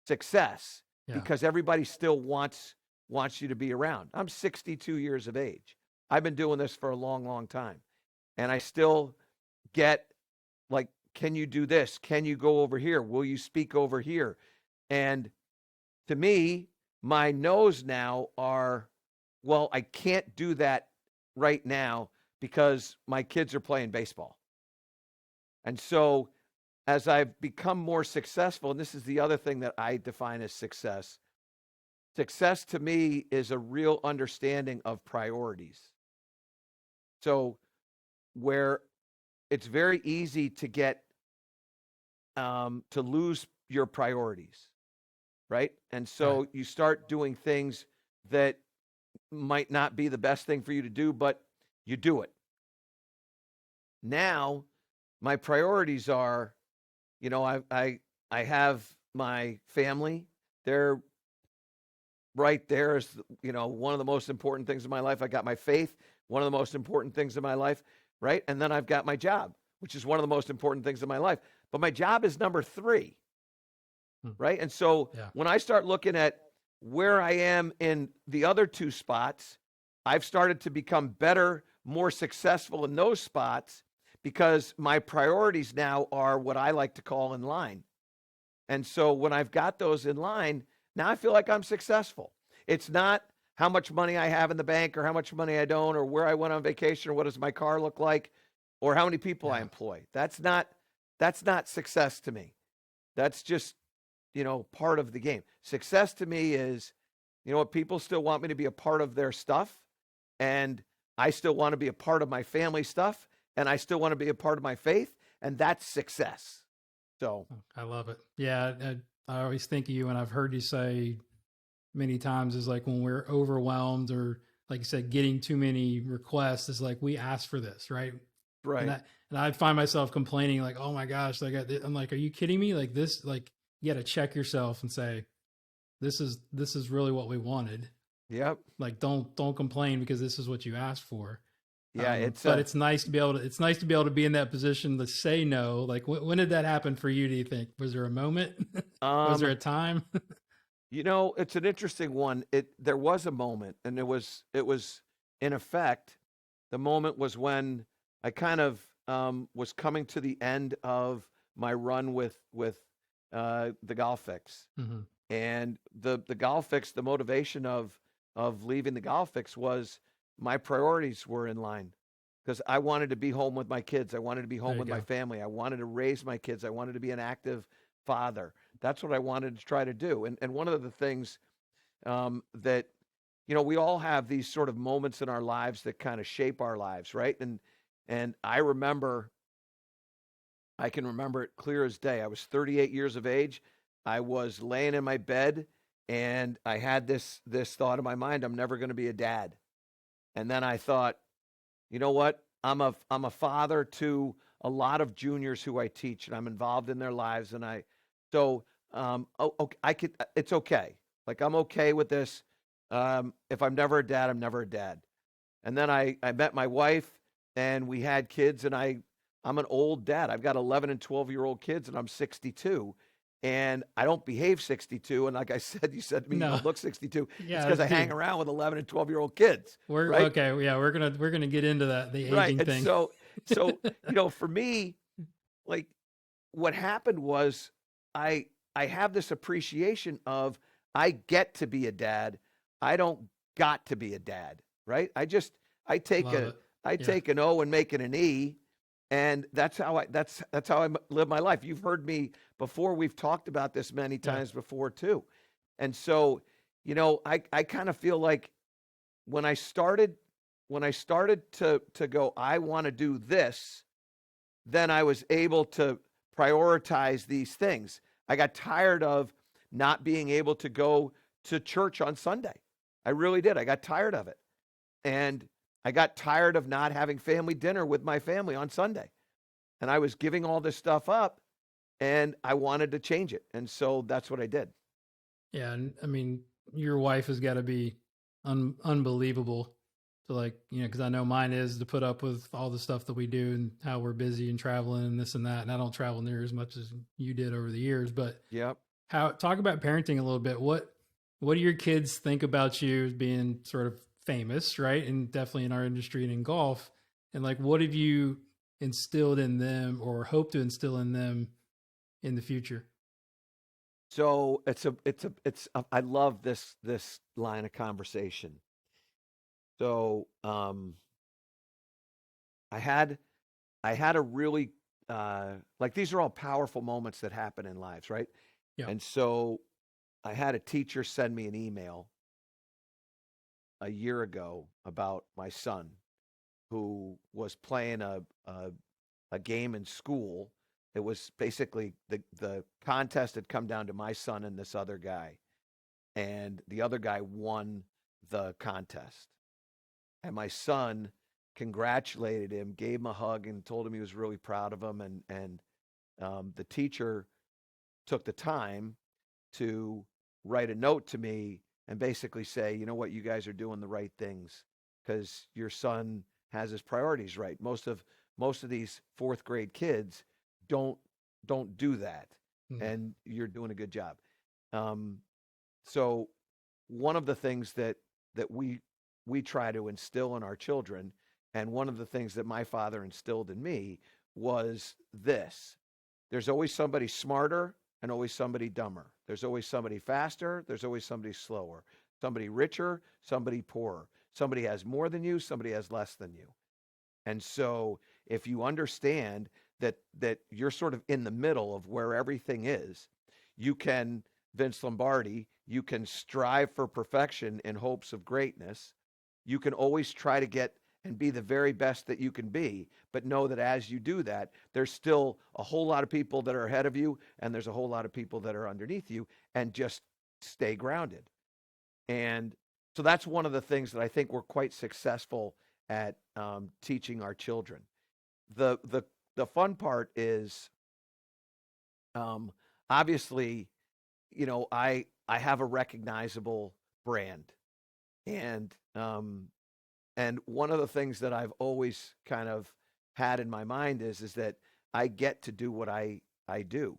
success Yeah. because everybody still wants you to be around. I'm 62 years of age. I've been doing this for a long, long time. And I still get like, can you do this? Can you go over here? Will you speak over here? And to me, my no's now are, well, I can't do that right now because my kids are playing baseball. And so as I've become more successful, and this is the other thing that I define as success, success to me is a real understanding of priorities. So where it's very easy to get to lose your priorities, right? And Right. so you start doing things that might not be the best thing for you to do, but you do it. Now, my priorities are, I have my family. They're right there as one of the most important things in my life. I got my faith, one of the most important things in my life, right? And then I've got my job, which is one of the most important things in my life. But my job is number 3, Mm. right? And so Yeah. when I start looking at where I am in the other 2 spots, I've started to become better, more successful in those spots because my priorities now are what I like to call in line. And so when I've got those in line, now I feel like I'm successful. It's not how much money I have in the bank or how much money I don't or where I went on vacation or what does my car look like or how many people I Yeah. employ. That's not success to me. That's just, part of the game. Success to me is, what people still want me to be a part of their stuff and I still want to be a part of my family stuff and I still want to be a part of my faith and that's success. So, I love it. Yeah. I always think of you, and I've heard you say many times, is like when we're overwhelmed or, like you said, getting too many requests, is like we asked for this, right? And right. I find myself complaining, like, oh my gosh, like I'm like, are you kidding me? Like this, like you got to check yourself and say, this is really what we wanted. Yep. Like don't complain because this is what you asked for. Yeah, it's But it's nice to be able to be in that position to say no. Like when did that happen for you? Do you think, was there a moment? Was there um a time? it's an interesting one. There was a moment and it was in effect the moment was when I kind of was coming to the end of my run with the golf fix. Mm-hmm. And the golf fix, the motivation of leaving the golf fix was my priorities were in line because I wanted to be home with my kids. I wanted to be There home you with my go. family. I wanted to raise my kids. I wanted to be an active father. That's what I wanted to try to do. And one of the things that we all have these sort of moments in our lives that kind of shape our lives, right? And I can remember it clear as day. I was 38 years of age. I was laying in my bed and I had this thought in my mind, I'm never going to be a dad. And then I thought, you know what? I'm a father to a lot of juniors who I teach, and I'm involved in their lives. And okay, it's okay. Like I'm okay with this. If I'm never a dad, I'm never a dad. And then I met my wife, and we had kids, and I'm an old dad. I've got 11 and 12-year-old kids, and I'm 62. And I don't behave 62. And like I said, you said to me, you No. don't look 62. It's Yeah, because I hang dude. around with 11 and 12-year-old kids, We're right? okay. Yeah, we're gonna get into that, the Right. aging And thing. so for me, like what happened was I I have this appreciation of I get to be a dad. I don't got to be a dad, right? I take Love a it. I Yeah. take an O and make it an E, and that's how live my life. You've heard me before. We've talked about this many Yeah. times before too. And so, I kind of feel like when I started to go, I want to do this, then I was able to prioritize these things. I got tired of not being able to go to church on Sunday. I really did. I got tired of it. And I got tired of not having family dinner with my family on Sunday. And I was giving all this stuff up, and I wanted to change it. And so that's what I did. Yeah, and I mean, your wife has got to be unbelievable to, like, because I know mine is, to put up with all the stuff that we do and how we're busy and traveling and this and that. And I don't travel near as much as you did over the years, but Yep. how, talk about parenting a little bit. What do your kids think about you as being sort of famous, right? And definitely in our industry and in golf. And like, what have you instilled in them or hope to instill in them in the future? So I love this line of conversation. So I had I had a really like these are all powerful moments that happen in lives, right? Yeah. And so I had a teacher send me an email a year ago about my son who was playing a game in school. It was basically the contest had come down to my son and this other guy, and the other guy won the contest. And my son congratulated him, gave him a hug, and told him he was really proud of him. And the teacher took the time to write a note to me and basically say, you know what, you guys are doing the right things because your son has his priorities right. Most of these fourth grade kids don't don't do that, Mm. and you're doing a good job. Um, so one of the things that we try to instill in our children, and one of the things that my father instilled in me was this: there's always somebody smarter and always somebody dumber. There's always somebody faster. There's always somebody slower. Somebody richer, somebody poorer. Somebody has more than you, somebody has less than you. And so if you understand that you're sort of in the middle of where everything is, you can, Vince Lombardi, you can strive for perfection in hopes of greatness. You can always try to get and be the very best that you can be, but know that as you do that, there's still a whole lot of people that are ahead of you, and there's a whole lot of people that are underneath you, and just stay grounded. And so that's one of the things that I think we're quite successful at teaching our children. The fun part is um, obviously, I have a recognizable brand, and and one of the things that I've always kind of had in my mind is that I get to do what I do.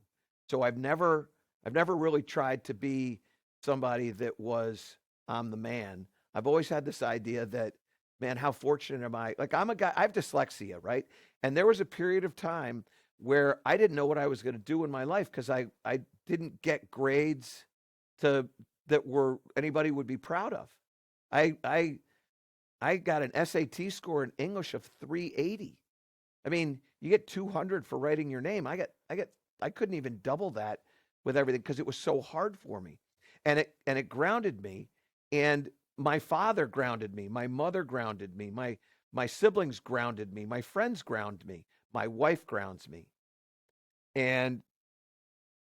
So I've never really tried to be somebody that was I'm the man. I've always had this idea that, man, how fortunate am I? Like I'm a guy, I have dyslexia, right? And there was a period of time where I didn't know what I was going to do in my life because I didn't get grades to that were anybody would be proud of. I I I got an SAT score in English of 380. I mean, you get 200 for writing your name. I couldn't even double that with everything because it was so hard for me. And it grounded me, and my father grounded me, my mother grounded me, my siblings grounded me, my friends ground me, my wife grounds me. And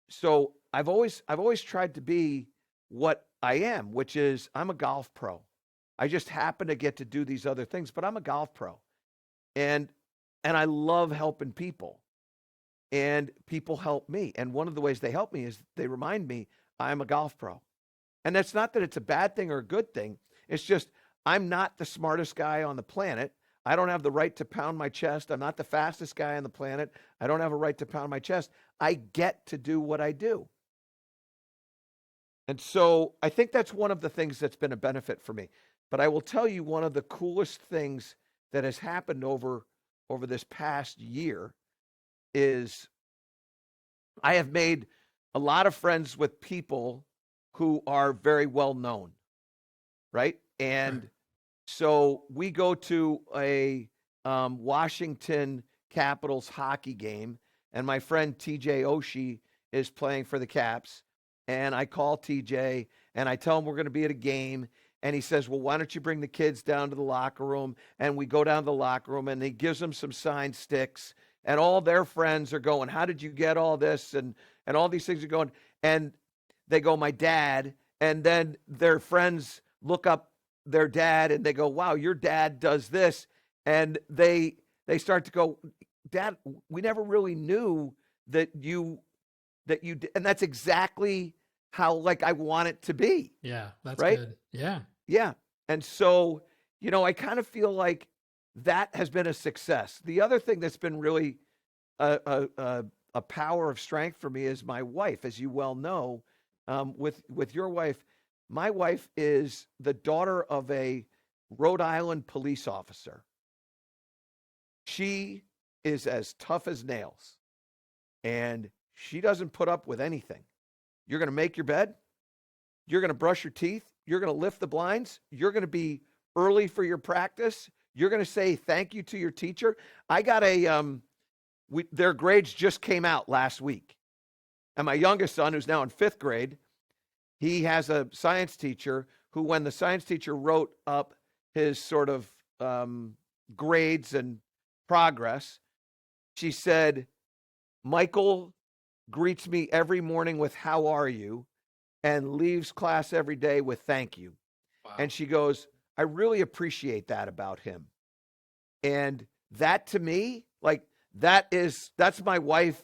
so I've always tried to be what I am, which is I'm a golf pro. I just happen to get to do these other things, but I'm a golf pro. And and I love helping people. And people help me. And one of the ways they help me is they remind me I'm a golf pro. And that's not that it's a bad thing or a good thing. It's just I'm not the smartest guy on the planet. I don't have the right to pound my chest. I'm not the fastest guy on the planet. I don't have a right to pound my chest. I get to do what I do. And so I think that's one of the things that's been a benefit for me. But I will tell you one of the coolest things that has happened over this past year is I have made a lot of friends with people who are very well known, right? Right. And so we go to a Washington Capitals hockey game, and my friend TJ Oshie is playing for the Caps. And I call TJ and I tell him we're going to be at a game. And he says, well, why don't you bring the kids down to the locker room? And we go down to the locker room and he gives them some signed sticks. And all their friends are going, how did you get all this? And all these things are going. And they go, my dad. And then their friends look up their dad and they go, wow, your dad does this. And they start to go, Dad, we never really knew that you did. And that's exactly how like I want it to be, Yeah, that's right? good. Yeah. Yeah. And so, I kind of feel like that has been a success. The other thing that's been really a power of strength for me is my wife, as you well know, with your wife. My wife is the daughter of a Rhode Island police officer. She is as tough as nails, and she doesn't put up with anything. You're going to make your bed. You're going to brush your teeth. You're going to lift the blinds. You're going to be early for your practice. You're going to say thank you to your teacher. I got their grades just came out last week. And my youngest son, who's now in 5th grade, he has a science teacher who, when the science teacher wrote up his sort of grades and progress, she said, Michael greets me every morning with how are you and leaves class every day with thank you. Wow. And she goes, I really appreciate that about him. And that to me, like that's my wife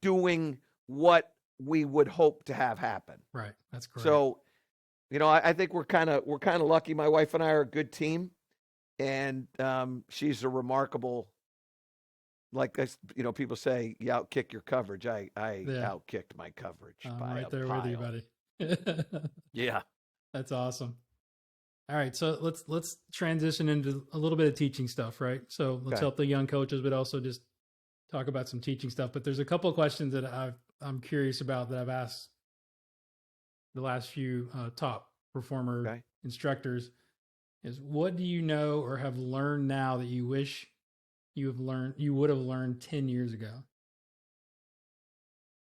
doing what we would hope to have happen. Right. That's great. So, I think we're kind of lucky. My wife and I are a good team, and she's a remarkable, like people say, you outkick your coverage. I outkicked my coverage. I'm by right a there pile. with you, buddy. Yeah. That's awesome. All right, so let's transition into a little bit of teaching stuff, right? So let's help the young coaches, but also just talk about some teaching stuff. But there's a couple of questions that I'm curious about that I've asked the last few top performer instructors. Is what do you know or have learned now that you wish you would have learned 10 years ago?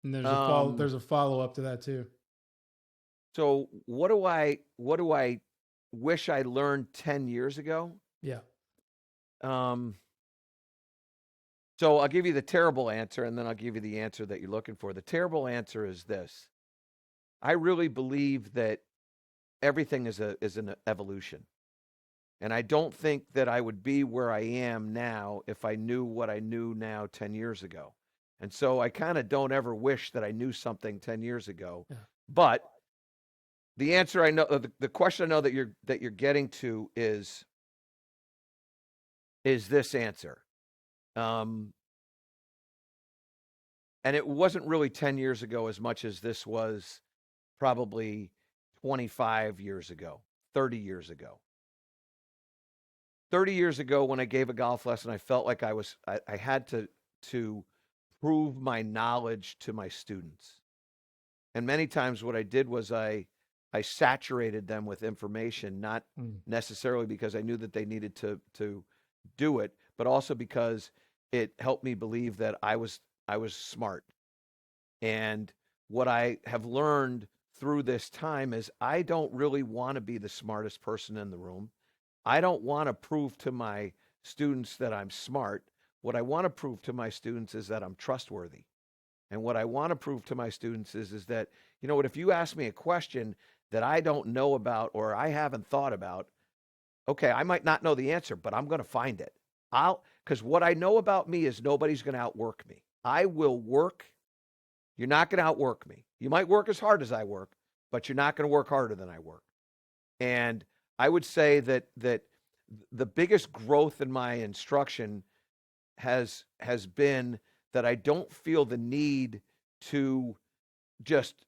And there's a follow up to that too. So what do I wish I learned 10 years ago? Yeah. So I'll give you the terrible answer, and then I'll give you the answer that you're looking for. The terrible answer is this. I really believe that everything is an evolution. And I don't think that I would be where I am now if I knew what I knew now 10 years ago. And so I kind of don't ever wish that I knew something 10 years ago. Yeah. But the answer I know, the question I know that you're getting to is this answer. And it wasn't really 10 years ago as much as this was probably 25 years ago, 30 years ago. 30 years ago when I gave a golf lesson, I felt like I had to prove my knowledge to my students. And many times what I did was I saturated them with information, not necessarily because I knew that they needed to do it, but also because it helped me believe that I was smart. And what I have learned through this time is I don't really want to be the smartest person in the room. I don't want to prove to my students that I'm smart. What I want to prove to my students is that I'm trustworthy. And what I want to prove to my students is that, if you ask me a question that I don't know about or I haven't thought about, okay, I might not know the answer, but I'm going to find it. because what I know about me is nobody's going to outwork me. I will work. You're not going to outwork me. You might work as hard as I work, but you're not going to work harder than I work. And I would say that the biggest growth in my instruction has been that I don't feel the need to just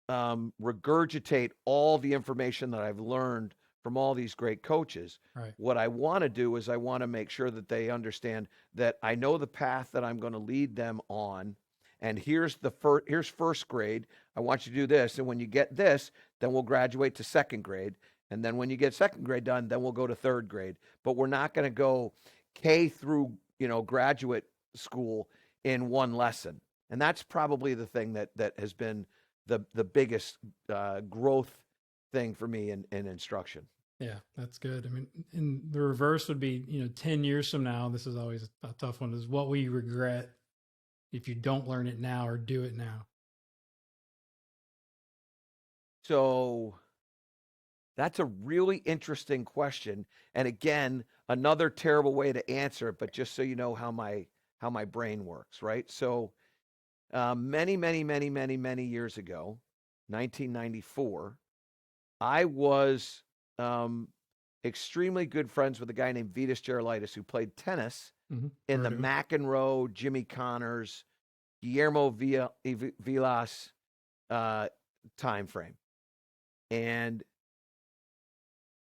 regurgitate all the information that I've learned from all these great coaches. Right. What I want to do is I want to make sure that they understand that I know the path that I'm going to lead them on. And here's first grade. I want you to do this. And when you get this, then we'll graduate to second grade. And then when you get second grade done, then we'll go to third grade. But we're not going to go K through, graduate school in one lesson. And that's probably the thing that has been the biggest growth thing for me in instruction. Yeah, that's good. I mean, and the reverse would be, 10 years from now, this is always a tough one, is what will you regret if you don't learn it now or do it now? So that's a really interesting question. And again, another terrible way to answer it, but just so you know how my brain works, right? So many, many, many, many, many years ago, 1994, I was extremely good friends with a guy named Vitas Gerulaitis who played tennis in the McEnroe, Jimmy Connors, Guillermo Vilas time frame. And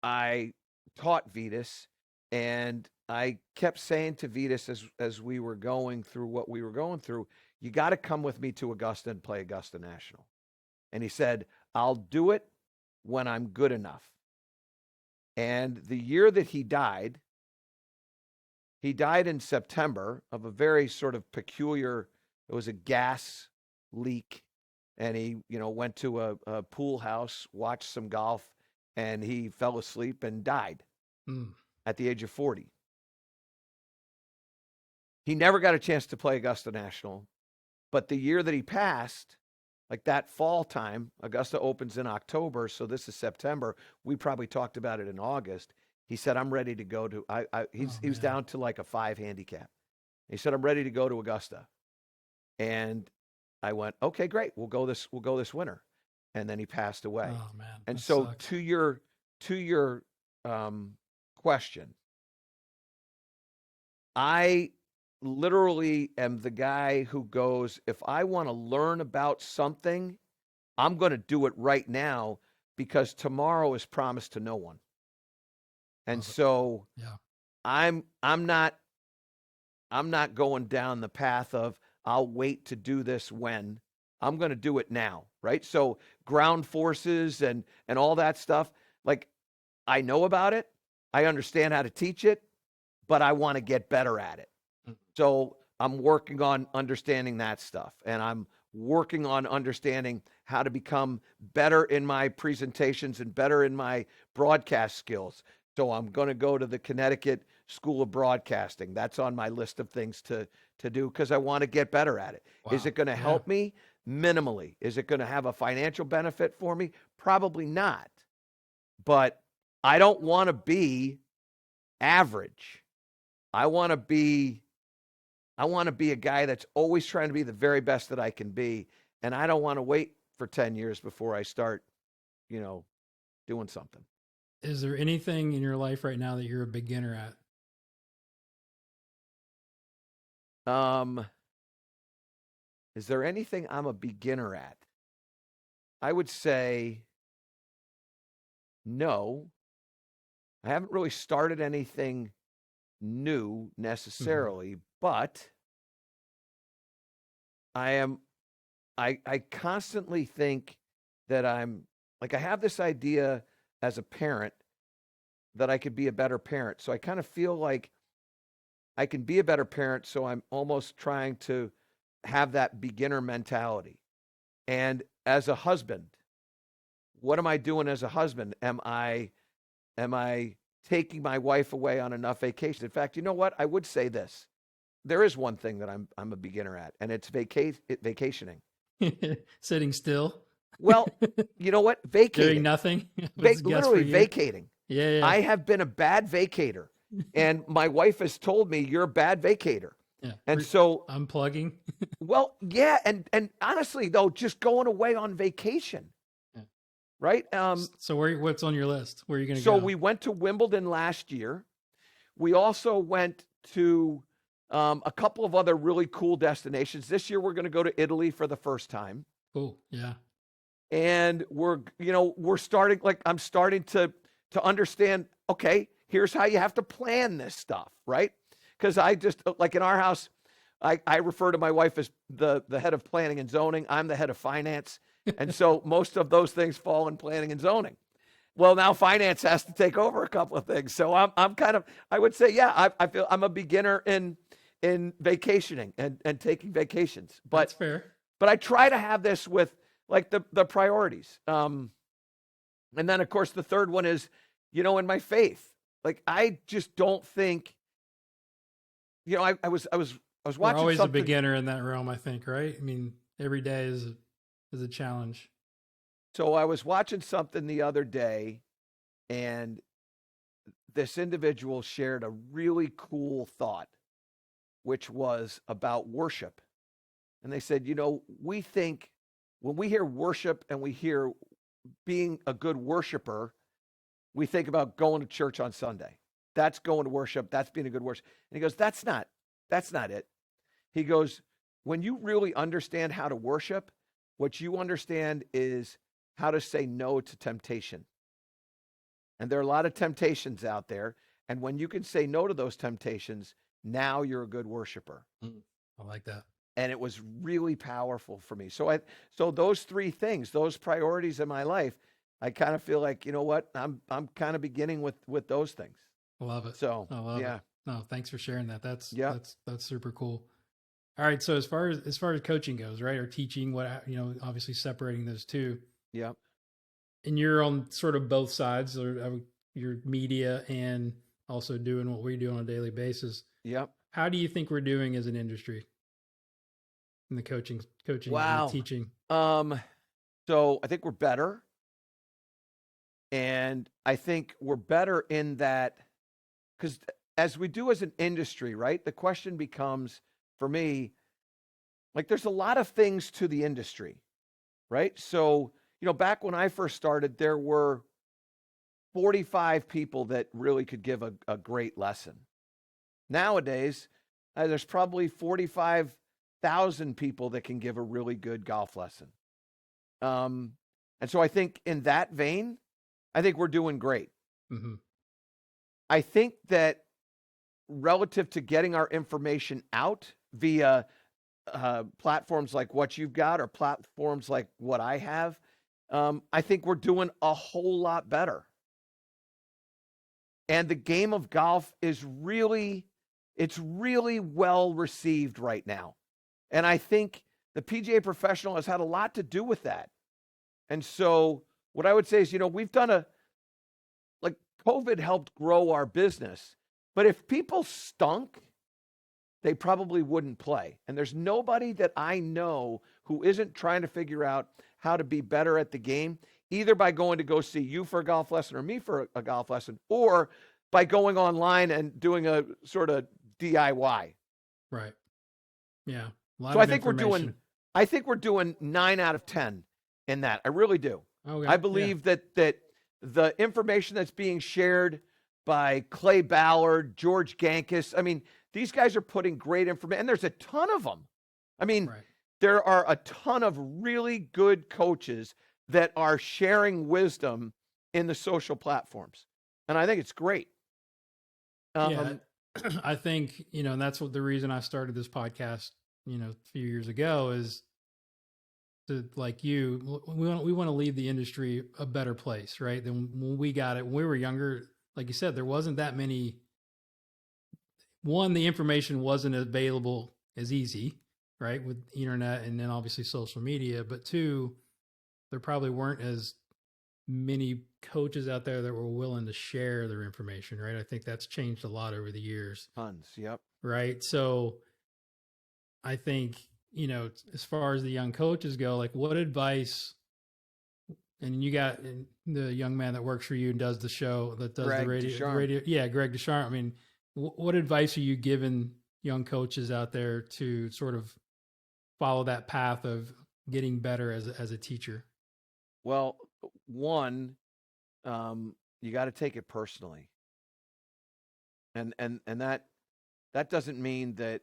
I taught Vitas, and I kept saying to Vitas as we were going through what we were going through, you got to come with me to Augusta and play Augusta National. And he said, I'll do it when I'm good enough. And the year that he died in September of a very sort of peculiar, it was a gas leak. And he, went to a pool house, watched some golf, and he fell asleep and died at the age of 40. He never got a chance to play Augusta National. But the year that he passed, like that fall time, Augusta opens in October, so this is September. We probably talked about it in August. He said, I'm ready to go to, he was down to like a 5 handicap. He said, I'm ready to go to Augusta. And I went, okay, great. We'll go this winter. And then he passed away. Oh man. And so sucks. to your question, I literally am the guy who goes, if I want to learn about something, I'm going to do it right now because tomorrow is promised to no one. And so yeah. I'm not going down the path of I'll wait to do this when. I'm going to do it now, right? So ground forces and all that stuff, like I know about it. I understand how to teach it, but I want to get better at it. So I'm working on understanding that stuff, and I'm working on understanding how to become better in my presentations and better in my broadcast skills. So I'm going to go to the Connecticut School of Broadcasting. That's on my list of things to do because I want to get better at it. Wow. Is it going to help me? Minimally. Is it going to have a financial benefit for me? Probably not. But I don't want to be average. I want to be a guy that's always trying to be the very best that I can be. And I don't want to wait for 10 years before I start, doing something. Is there anything in your life right now that you're a beginner at? Is there anything I'm a beginner at? I would say no. I haven't really started anything new necessarily, but I constantly think that I have this idea as a parent that I could be a better parent. So I kind of feel like I can be a better parent. So I'm almost trying to have that beginner mentality. And as a husband, what am I doing as a husband? Am I taking my wife away on enough vacation? In fact, you know what? I would say this. There is one thing that I'm a beginner at, and it's vacationing. Sitting still. Well, you know what? Vacating. Doing nothing. Literally vacating. Yeah. I have been a bad vacator. And my wife has told me you're a bad vacator. Yeah. And so, Unplugging. well, yeah, and honestly though, just going away on vacation, Yeah. right? So what's on your list? Where are you going to So go? we went to Wimbledon last year. We also went to a couple of other really cool destinations. This year we're going to go to Italy for the first time. Cool. Yeah. And we're starting, like, I'm starting to understand, okay, here's how you have to plan this stuff, right? Because I just, like, in our house, I refer to my wife as the head of planning and zoning. I'm the head of finance. And so most of those things fall in planning and zoning. Well, now finance has to take over a couple of things. So I'm kind of, I would say, yeah, I feel I'm a beginner in vacationing and taking vacations. That's fair. But I try to have this with, like, the priorities. And then of course the third one is, in my faith. Like, I just don't think, I was We're watching always something. a beginner in that realm, I think, right? I mean, every day is a challenge. So I was watching something the other day, and this individual shared a really cool thought, which was about worship. And they said, we think when we hear worship and we hear being a good worshiper, we think about going to church on Sunday. That's going to worship. That's being a good worshiper. And he goes, that's not it. He goes, when you really understand how to worship, what you understand is how to say no to temptation. And there are a lot of temptations out there. And when you can say no to those temptations, now you're a good worshiper. I like that. And it was really powerful for me. So those three things, those priorities in my life, I kind of feel like, you know what, I'm kind of beginning with those things. I love it. So I love yeah. it. No, thanks for sharing that. That's Yeah. that's super cool. All right. So as far as coaching goes, right, or teaching, obviously separating those two. Yeah. And you're on sort of both sides, or your media and also doing what we do on a daily basis. Yeah. How do you think we're doing as an industry in the coaching Wow. and teaching? So I think we're better. And I think we're better in that, because as we do as an industry, right, the question becomes, for me, like, there's a lot of things to the industry, right? So, back when I first started, there were 45 people that really could give a great lesson. Nowadays, there's probably 45,000 people that can give a really good golf lesson. And so I think in that vein, I think we're doing great. Mm-hmm. I think that relative to getting our information out via platforms like what you've got, or platforms like what I have, I think we're doing a whole lot better. And the game of golf is really well received right now. And I think the PGA Professional has had a lot to do with that. And so what I would say is, we've done like, COVID helped grow our business, but if people stunk, they probably wouldn't play. And there's nobody that I know who isn't trying to figure out how to be better at the game, either by going to go see you for a golf lesson or me for a golf lesson, or by going online and doing a sort of DIY. Right. Yeah. So I think we're doing 9 out of 10 in that. I really do. Okay. I believe that the information that's being shared by Clay Ballard, George Gankis, I mean, these guys are putting great information, and there's a ton of them. I mean, right. There are a ton of really good coaches that are sharing wisdom in the social platforms. And I think it's great. Yeah, I think, and that's what the reason I started this podcast, a few years ago, is to, like you, we want to leave the industry a better place, right? Than when we got it, when we were younger. Like you said, there wasn't that many. One, the information wasn't available as easy, right, with the internet and then obviously social media. But two, there probably weren't as many coaches out there that were willing to share their information, right? I think that's changed a lot over the years. Tons, yep. Right. So I think, as far as the young coaches go, like, what advice, and you got the young man that works for you and does the show, that does Greg the Ducharme. radio. Yeah, Greg Deschamps. I mean, what advice are you giving young coaches out there to sort of follow that path of getting better as a teacher? Well, one, you got to take it personally, and that doesn't mean that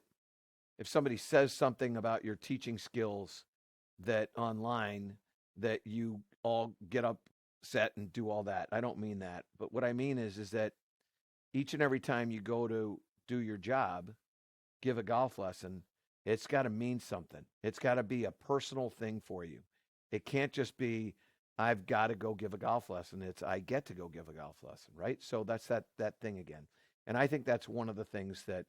if somebody says something about your teaching skills that online that you all get upset and do all that. I don't mean that. But what I mean is that each and every time you go to do your job, give a golf lesson, it's got to mean something. It's got to be a personal thing for you. It can't just be I've got to go give a golf lesson. It's I get to go give a golf lesson, right? So that's that thing again. And I think that's one of the things that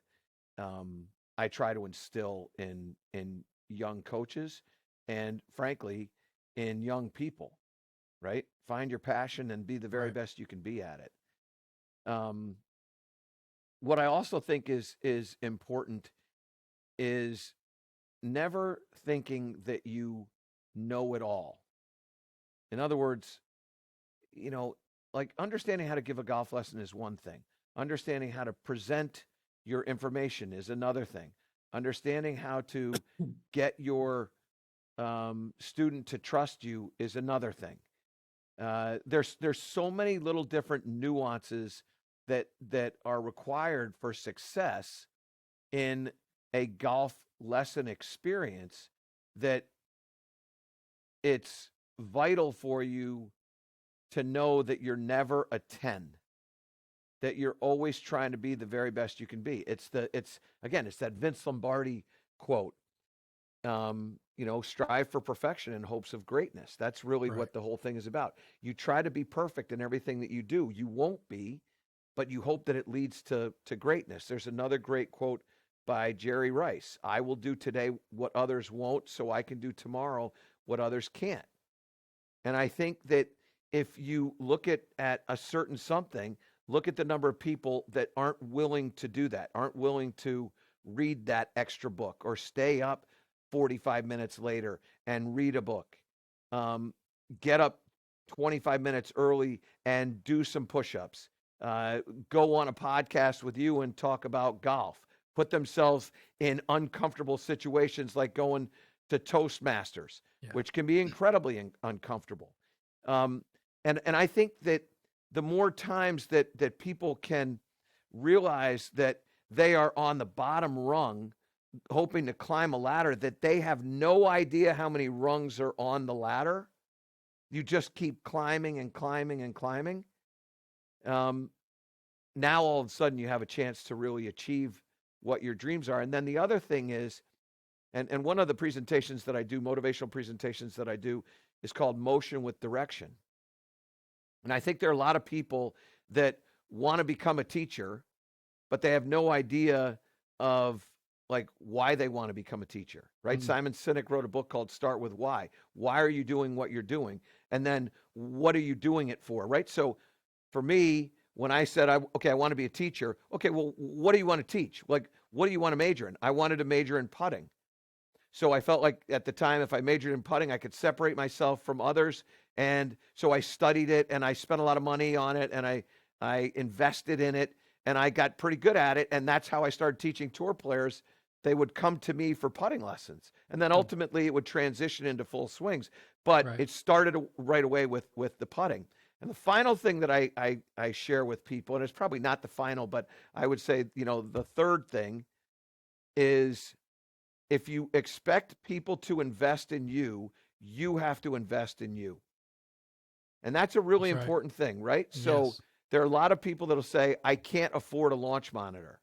I try to instill in young coaches, and frankly, in young people. Right? Find your passion and be the very Right. best you can be at it. Um, what I also think is important is never thinking that you know it all. In other words, you know, like understanding how to give a golf lesson is one thing. Understanding how to present your information is another thing. Understanding how to get your student to trust you is another thing. There's so many little different nuances that are required for success in a golf lesson experience that it's vital for you to know that you're never a 10, that you're always trying to be the very best you can be. It's that Vince Lombardi quote. Strive for perfection in hopes of greatness. That's really Right. what the whole thing is about. You try to be perfect in everything that you do. You won't be, but you hope that it leads to greatness. There's another great quote by Jerry Rice. I will do today what others won't, so I can do tomorrow what others can't. And I think that if you look at a certain something, look at the number of people that aren't willing to do that, aren't willing to read that extra book or stay up 45 minutes later and read a book. Get up 25 minutes early and do some push ups. Go on a podcast with you and talk about golf. Put themselves in uncomfortable situations like going to Toastmasters, Yeah. which can be incredibly uncomfortable. And I think that the more times that people can realize that they are on the bottom rung, hoping to climb a ladder, that they have no idea how many rungs are on the ladder. You just keep climbing and climbing and climbing. Now all of a sudden you have a chance to really achieve what your dreams are. And then the other thing is, and one of the presentations that I do, motivational presentations that I do, is called Motion with Direction. And I think there are a lot of people that want to become a teacher, but they have no idea of like why they want to become a teacher, right? Mm. Simon Sinek wrote a book called Start With Why. Why are you doing what you're doing? And then what are you doing it for, right? So for me, when I said, I want to be a teacher, okay, well, what do you want to teach? Like, what do you want to major in? I wanted to major in putting. So I felt like at the time, if I majored in putting, I could separate myself from others. And so I studied it and I spent a lot of money on it and I invested in it and I got pretty good at it. And that's how I started teaching tour players. They would come to me for putting lessons. And then ultimately it would transition into full swings. But Right. it started right away with the putting. And the final thing that I share with people, and it's probably not the final, but I would say, the third thing is if you expect people to invest in you, you have to invest in you. And that's a really That's right. important thing, right? So Yes. there are a lot of people that'll say, I can't afford a launch monitor.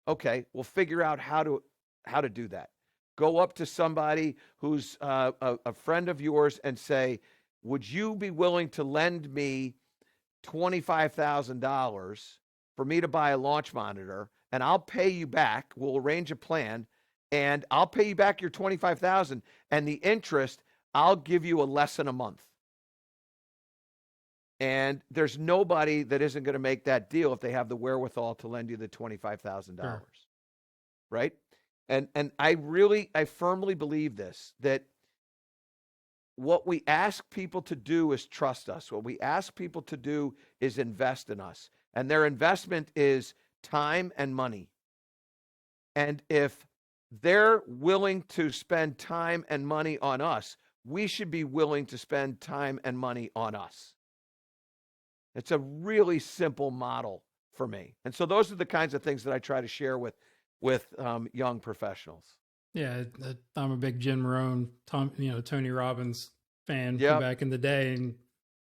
Okay, well, figure out how to do that. Go up to somebody who's a friend of yours and say, would you be willing to lend me $25,000 for me to buy a launch monitor, and I'll pay you back. We'll arrange a plan, and I'll pay you back your 25,000, and the interest, I'll give you a lesson a month. And there's nobody that isn't going to make that deal if they have the wherewithal to lend you the $25,000. Sure. Right? And I firmly believe this, that what we ask people to do is trust us. What we ask people to do is invest in us. And their investment is time and money. And if they're willing to spend time and money on us, we should be willing to spend time and money on us. It's a really simple model for me. And so those are the kinds of things that I try to share with young professionals. Yeah, I'm a big Jim Rohn, Tony Robbins fan from Yep. back in the day, and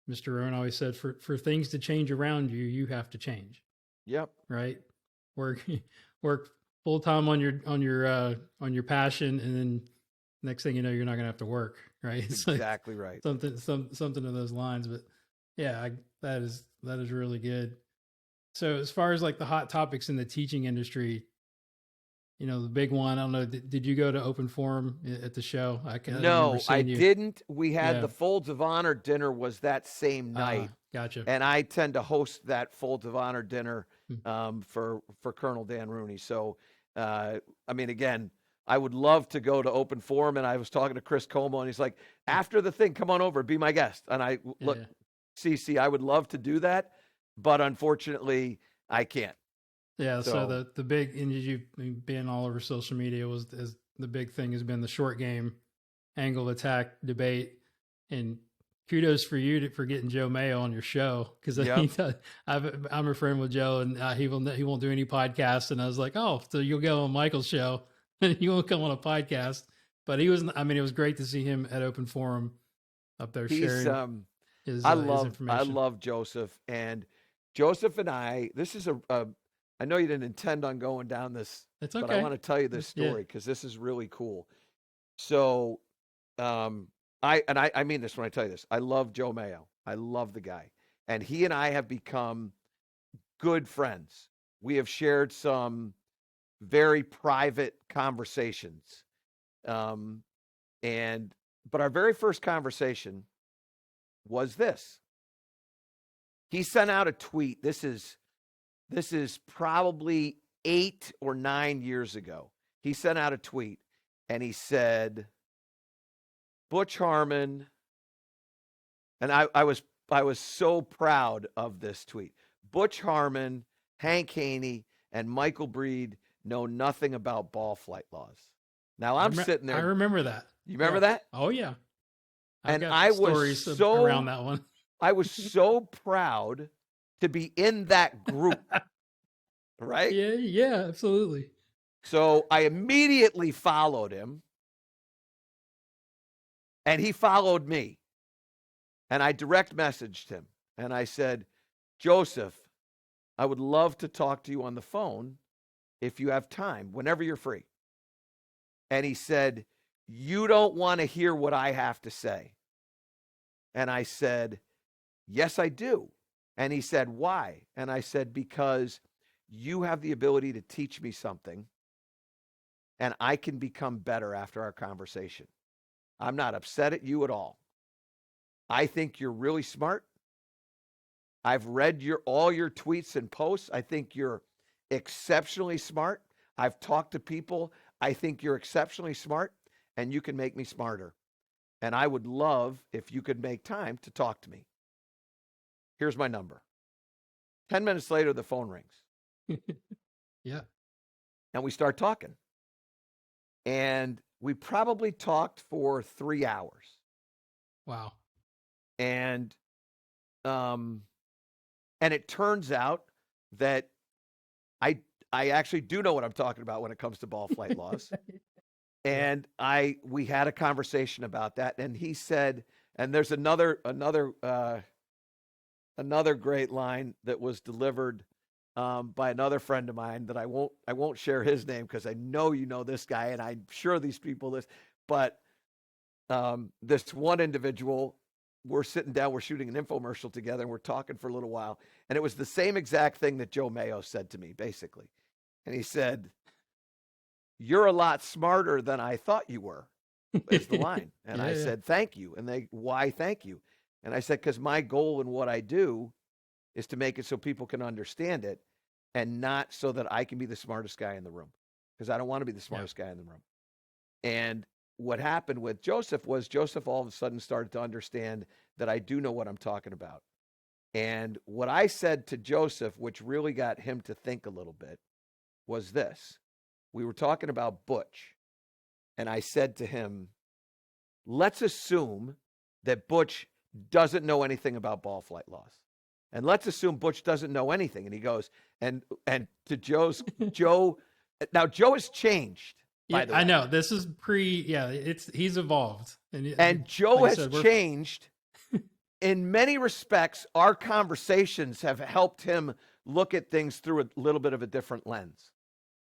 Mr. Rohn always said, for things to change around you, you have to change. Yep. Right. Work full time on your passion, and then next thing you know, you're not gonna have to work. Right. It's exactly right. Something of those lines. But yeah, that is really good. So as far as like the hot topics in the teaching industry, the big one, I don't know, did you go to open forum at the show? I No, I didn't. We had the Folds of Honor dinner was that same night. Gotcha. And I tend to host that Folds of Honor dinner for Colonel Dan Rooney. So, I mean, again, I would love to go to open forum. And I was talking to Chris Como, and he's like, after the thing, come on over, be my guest. And I look, CC, I would love to do that, but unfortunately, I can't. Yeah. So the big, and you being all over social media the big thing has been the short game angle attack debate. And kudos for you for getting Joe Mayo on your show, because I'm a friend with Joe, and he won't do any podcasts. And I was like, oh, so you'll go on Michael's show and you won't come on a podcast. But it was great to see him at Open Forum up there sharing his information. I love Joseph, and Joseph and I. This is I know you didn't intend on going down this, it's okay, but I want to tell you this story because this is really cool. So, I mean this when I tell you this. I love Joe Mayo. I love the guy. And he and I have become good friends. We have shared some very private conversations. But our very first conversation was this. He sent out a tweet. This is probably 8 or 9 years ago. He sent out a tweet and he said, Butch Harmon, and I was so proud of this tweet. Butch Harmon, Hank Haney, and Michael Breed know nothing about ball flight laws. Now I'm sitting there. I remember that. You remember that? Oh yeah. And I was so around that one. I was so proud to be in that group. Right? Yeah, absolutely. So I immediately followed him. And he followed me. And I direct messaged him. And I said, Joseph, I would love to talk to you on the phone if you have time, whenever you're free. And he said, you don't want to hear what I have to say. And I said, yes, I do. And he said, why? And I said, because you have the ability to teach me something, and I can become better after our conversation. I'm not upset at you at all. I think you're really smart. I've read all your tweets and posts. I think you're exceptionally smart. I've talked to people. I think you're exceptionally smart, and you can make me smarter. And I would love if you could make time to talk to me. Here's my number. 10 minutes later, the phone rings. Yeah. And we start talking. And we probably talked for 3 hours. Wow. And it turns out that I actually do know what I'm talking about when it comes to ball flight laws. And we had a conversation about that. And he said, and there's another great line that was delivered by another friend of mine that I won't share his name because I know you know this guy, and I'm sure these people but this one individual, we're sitting down, we're shooting an infomercial together, and we're talking for a little while, and it was the same exact thing that Joe Mayo said to me, basically. And he said, you're a lot smarter than I thought you were, is the line. And I said, thank you. And why thank you? And I said, because my goal in what I do is to make it so people can understand it, and not so that I can be the smartest guy in the room, because I don't want to be the smartest guy in the room. And what happened with Joseph was Joseph all of a sudden started to understand that I do know what I'm talking about. And what I said to Joseph, which really got him to think a little bit, was this. We were talking about Butch, and I said to him, let's assume that Butch doesn't know anything about ball flight laws. And let's assume Butch doesn't know anything. And he goes, and to Joe, now Joe has changed, Yeah, by the I way. know. This is he's evolved. And Joe like I has said, changed. In many respects, our conversations have helped him look at things through a little bit of a different lens.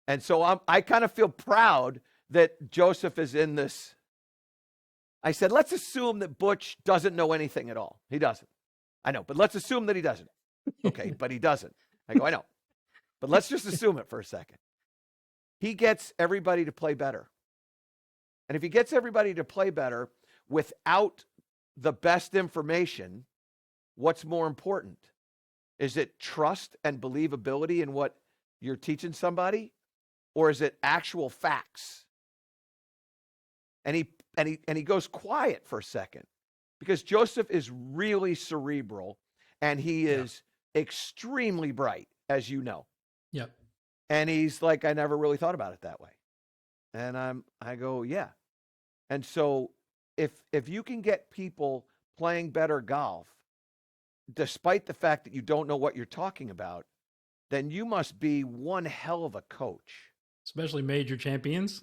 And so I kind of feel proud that Joseph is in this. I said, let's assume that Butch doesn't know anything at all. He doesn't. I know, but let's assume that he doesn't. Okay, but he doesn't. I go, I know. But let's just assume it for a second. He gets everybody to play better. And if he gets everybody to play better without the best information, what's more important? Is it trust and believability in what you're teaching somebody? Or is it actual facts? And he goes quiet for a second because Joseph is really cerebral and he is extremely bright, as you know. Yep. And he's like, I never really thought about it that way. And I go, yeah. And so if you can get people playing better golf, despite the fact that you don't know what you're talking about, then you must be one hell of a coach. Especially major champions.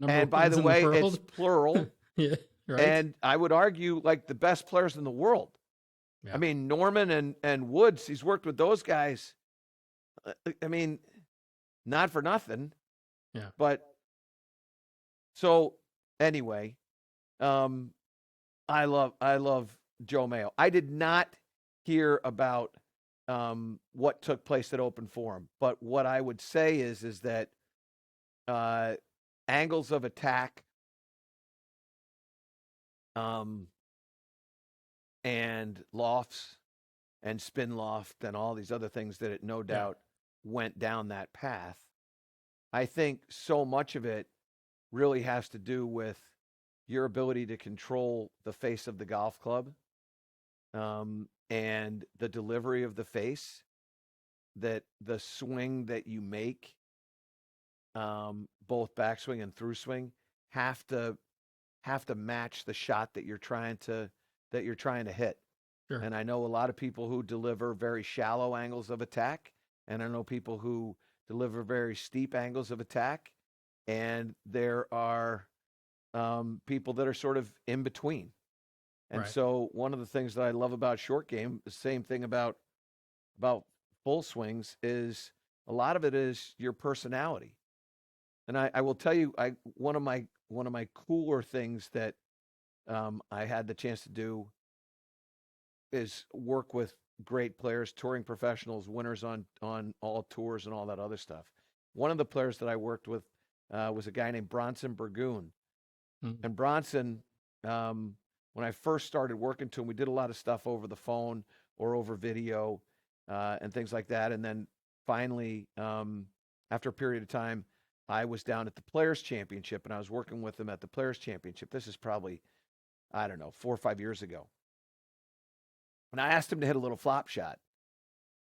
Number And by ones the in the way, world. it's plural. Yeah, right. And I would argue like the best players in the world. Yeah. I mean, Norman and Woods, he's worked with those guys. I mean, not for nothing. Yeah. But so anyway, I love Joe Mayo. I did not hear about what took place at Open Forum, but what I would say is that angles of attack and lofts and spin loft and all these other things that it no doubt went down that path. I think so much of it really has to do with your ability to control the face of the golf club and the delivery of the face, that the swing that you make, both backswing and through swing, have to match the shot that you're trying to hit. Sure. And I know a lot of people who deliver very shallow angles of attack, and I know people who deliver very steep angles of attack, and there are people that are sort of in between. And so one of the things that I love about short game, the same thing about full swings, is a lot of it is your personality. And I will tell you, one of my cooler things that I had the chance to do is work with great players, touring professionals, winners on all tours and all that other stuff. One of the players that I worked with was a guy named Bronson Burgoon. Mm-hmm. And Bronson, when I first started working to him, we did a lot of stuff over the phone or over video and things like that. And then finally, after a period of time, I was down at the Players Championship, and I was working with him at the Players Championship. This is probably, 4 or 5 years ago. And I asked him to hit a little flop shot.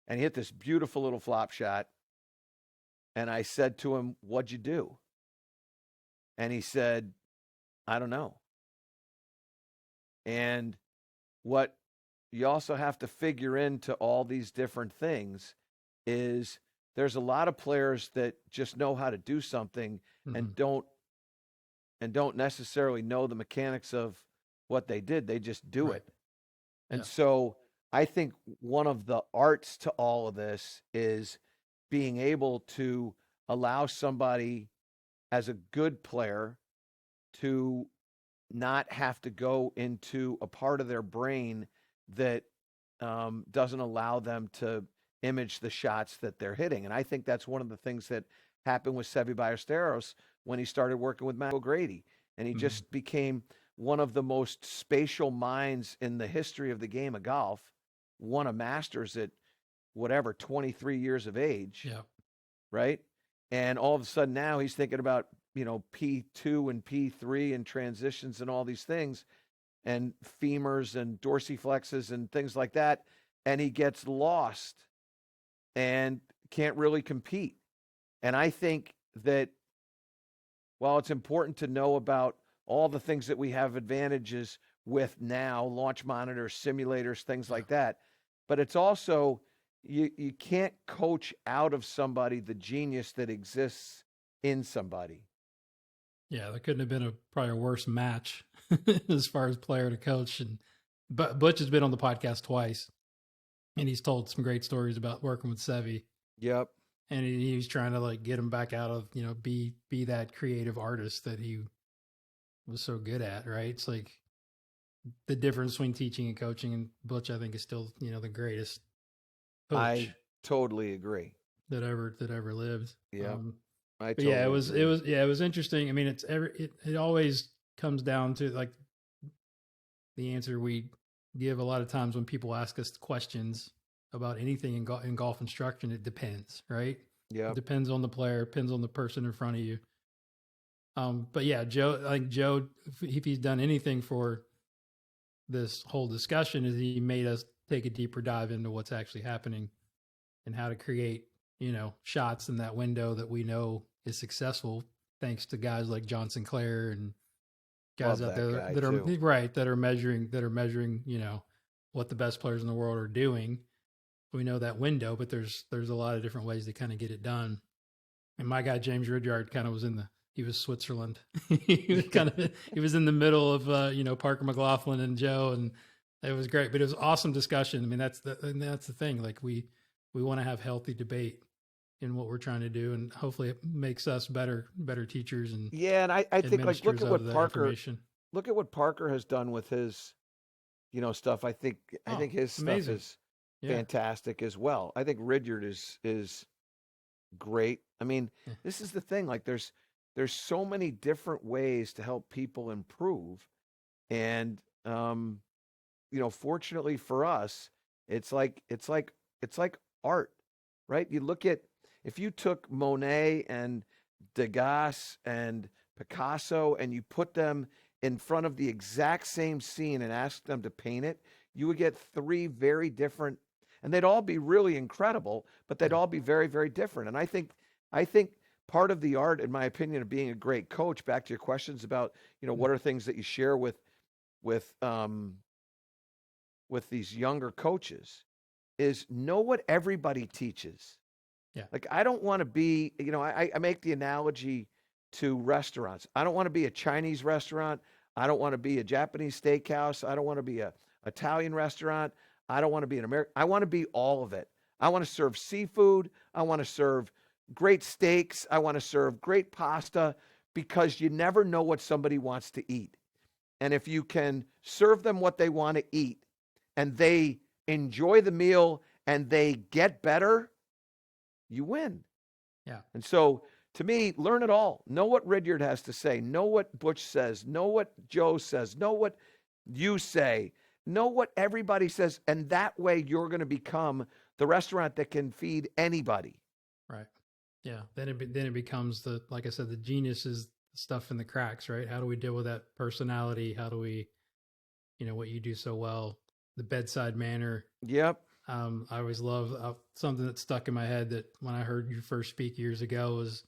And he hit this beautiful little flop shot. And I said to him, what'd you do? And he said, I don't know. And what you also have to figure into all these different things is there's a lot of players that just know how to do something and don't necessarily know the mechanics of what they did. They just do it. And so I think one of the arts to all of this is being able to allow somebody as a good player to not have to go into a part of their brain that doesn't allow them to image the shots that they're hitting. And I think that's one of the things that happened with Seve Ballesteros when he started working with Matt O'Grady. And he just became one of the most spatial minds in the history of the game of golf, won a Masters at 23 years of age. Yeah. Right? And all of a sudden now he's thinking about P2 and P3 and transitions and all these things and femurs and dorsiflexes and things like that. And he gets lost and can't really compete. And I think that while it's important to know about all the things that we have advantages with now, launch monitors, simulators, things Yeah. like that, but it's also you can't coach out of somebody the genius that exists in somebody. Yeah, there couldn't have been probably a worse match as far as player to coach. But Butch has been on the podcast twice, and he's told some great stories about working with Sevy. Yep. And he's trying to like get him back out of be that creative artist that he was so good at. Right? It's like the difference between teaching and coaching, and Butch I think is still the greatest coach I totally agree. that ever lived. Yeah. I But yeah, totally agree. it was interesting. I mean, it always comes down to like the answer we give a lot of times when people ask us questions about anything in golf instruction. It depends, right? Yeah. It depends on the player, depends on the person in front of you. But yeah, Joe, if he's done anything for this whole discussion, is he made us take a deeper dive into what's actually happening and how to create, shots in that window that we know is successful, thanks to guys like John Sinclair and guys Love out that there guy that are too. right that are measuring what the best players in the world are doing. We know that window, but there's a lot of different ways to kind of get it done. And my guy James Ridyard kind of was he was Switzerland. He was in the middle of Parker McLaughlin and Joe, and it was great. But it was awesome discussion. I mean, that's the thing. Like we want to have healthy debate in what we're trying to do, and hopefully it makes us better teachers and Yeah, and I think like administrators of the information. look at what Parker has done with his stuff. I Oh, think his stuff amazing! is Yeah, fantastic as well. I think Ridyard is great. I mean, yeah, this is the thing. Like, there's so many different ways to help people improve, and fortunately for us, it's like art, right? You look at if you took Monet and Degas and Picasso and you put them in front of the exact same scene and asked them to paint it, you would get three very different, and they'd all be really incredible, but they'd yeah, all be very, very different. And I think part of the art, in my opinion, of being a great coach, back to your questions about, mm, what are things that you share with um with these younger coaches, is know what everybody teaches. yeah, Like, I don't want to be, I make the analogy to restaurants. I don't want to be a Chinese restaurant. I don't want to be a Japanese steakhouse. I don't want to be a Italian restaurant. I don't want to be an American. I want to be all of it. I want to serve seafood. I want to serve great steaks. I want to serve great pasta, because you never know what somebody wants to eat. And if you can serve them what they want to eat and they enjoy the meal and they get better, you win. yeah. And so, to me, learn it all. Know what Ridyard has to say. Know what Butch says. Know what Joe says. Know what you say. Know what everybody says. And that way, you're going to become the restaurant that can feed anybody. Right. Yeah. Then it becomes like I said, the genius is the stuff in the cracks, right? How do we deal with that personality? How do we, what you do so well, the bedside manner. Yep. I always love something that stuck in my head that when I heard you first speak years ago was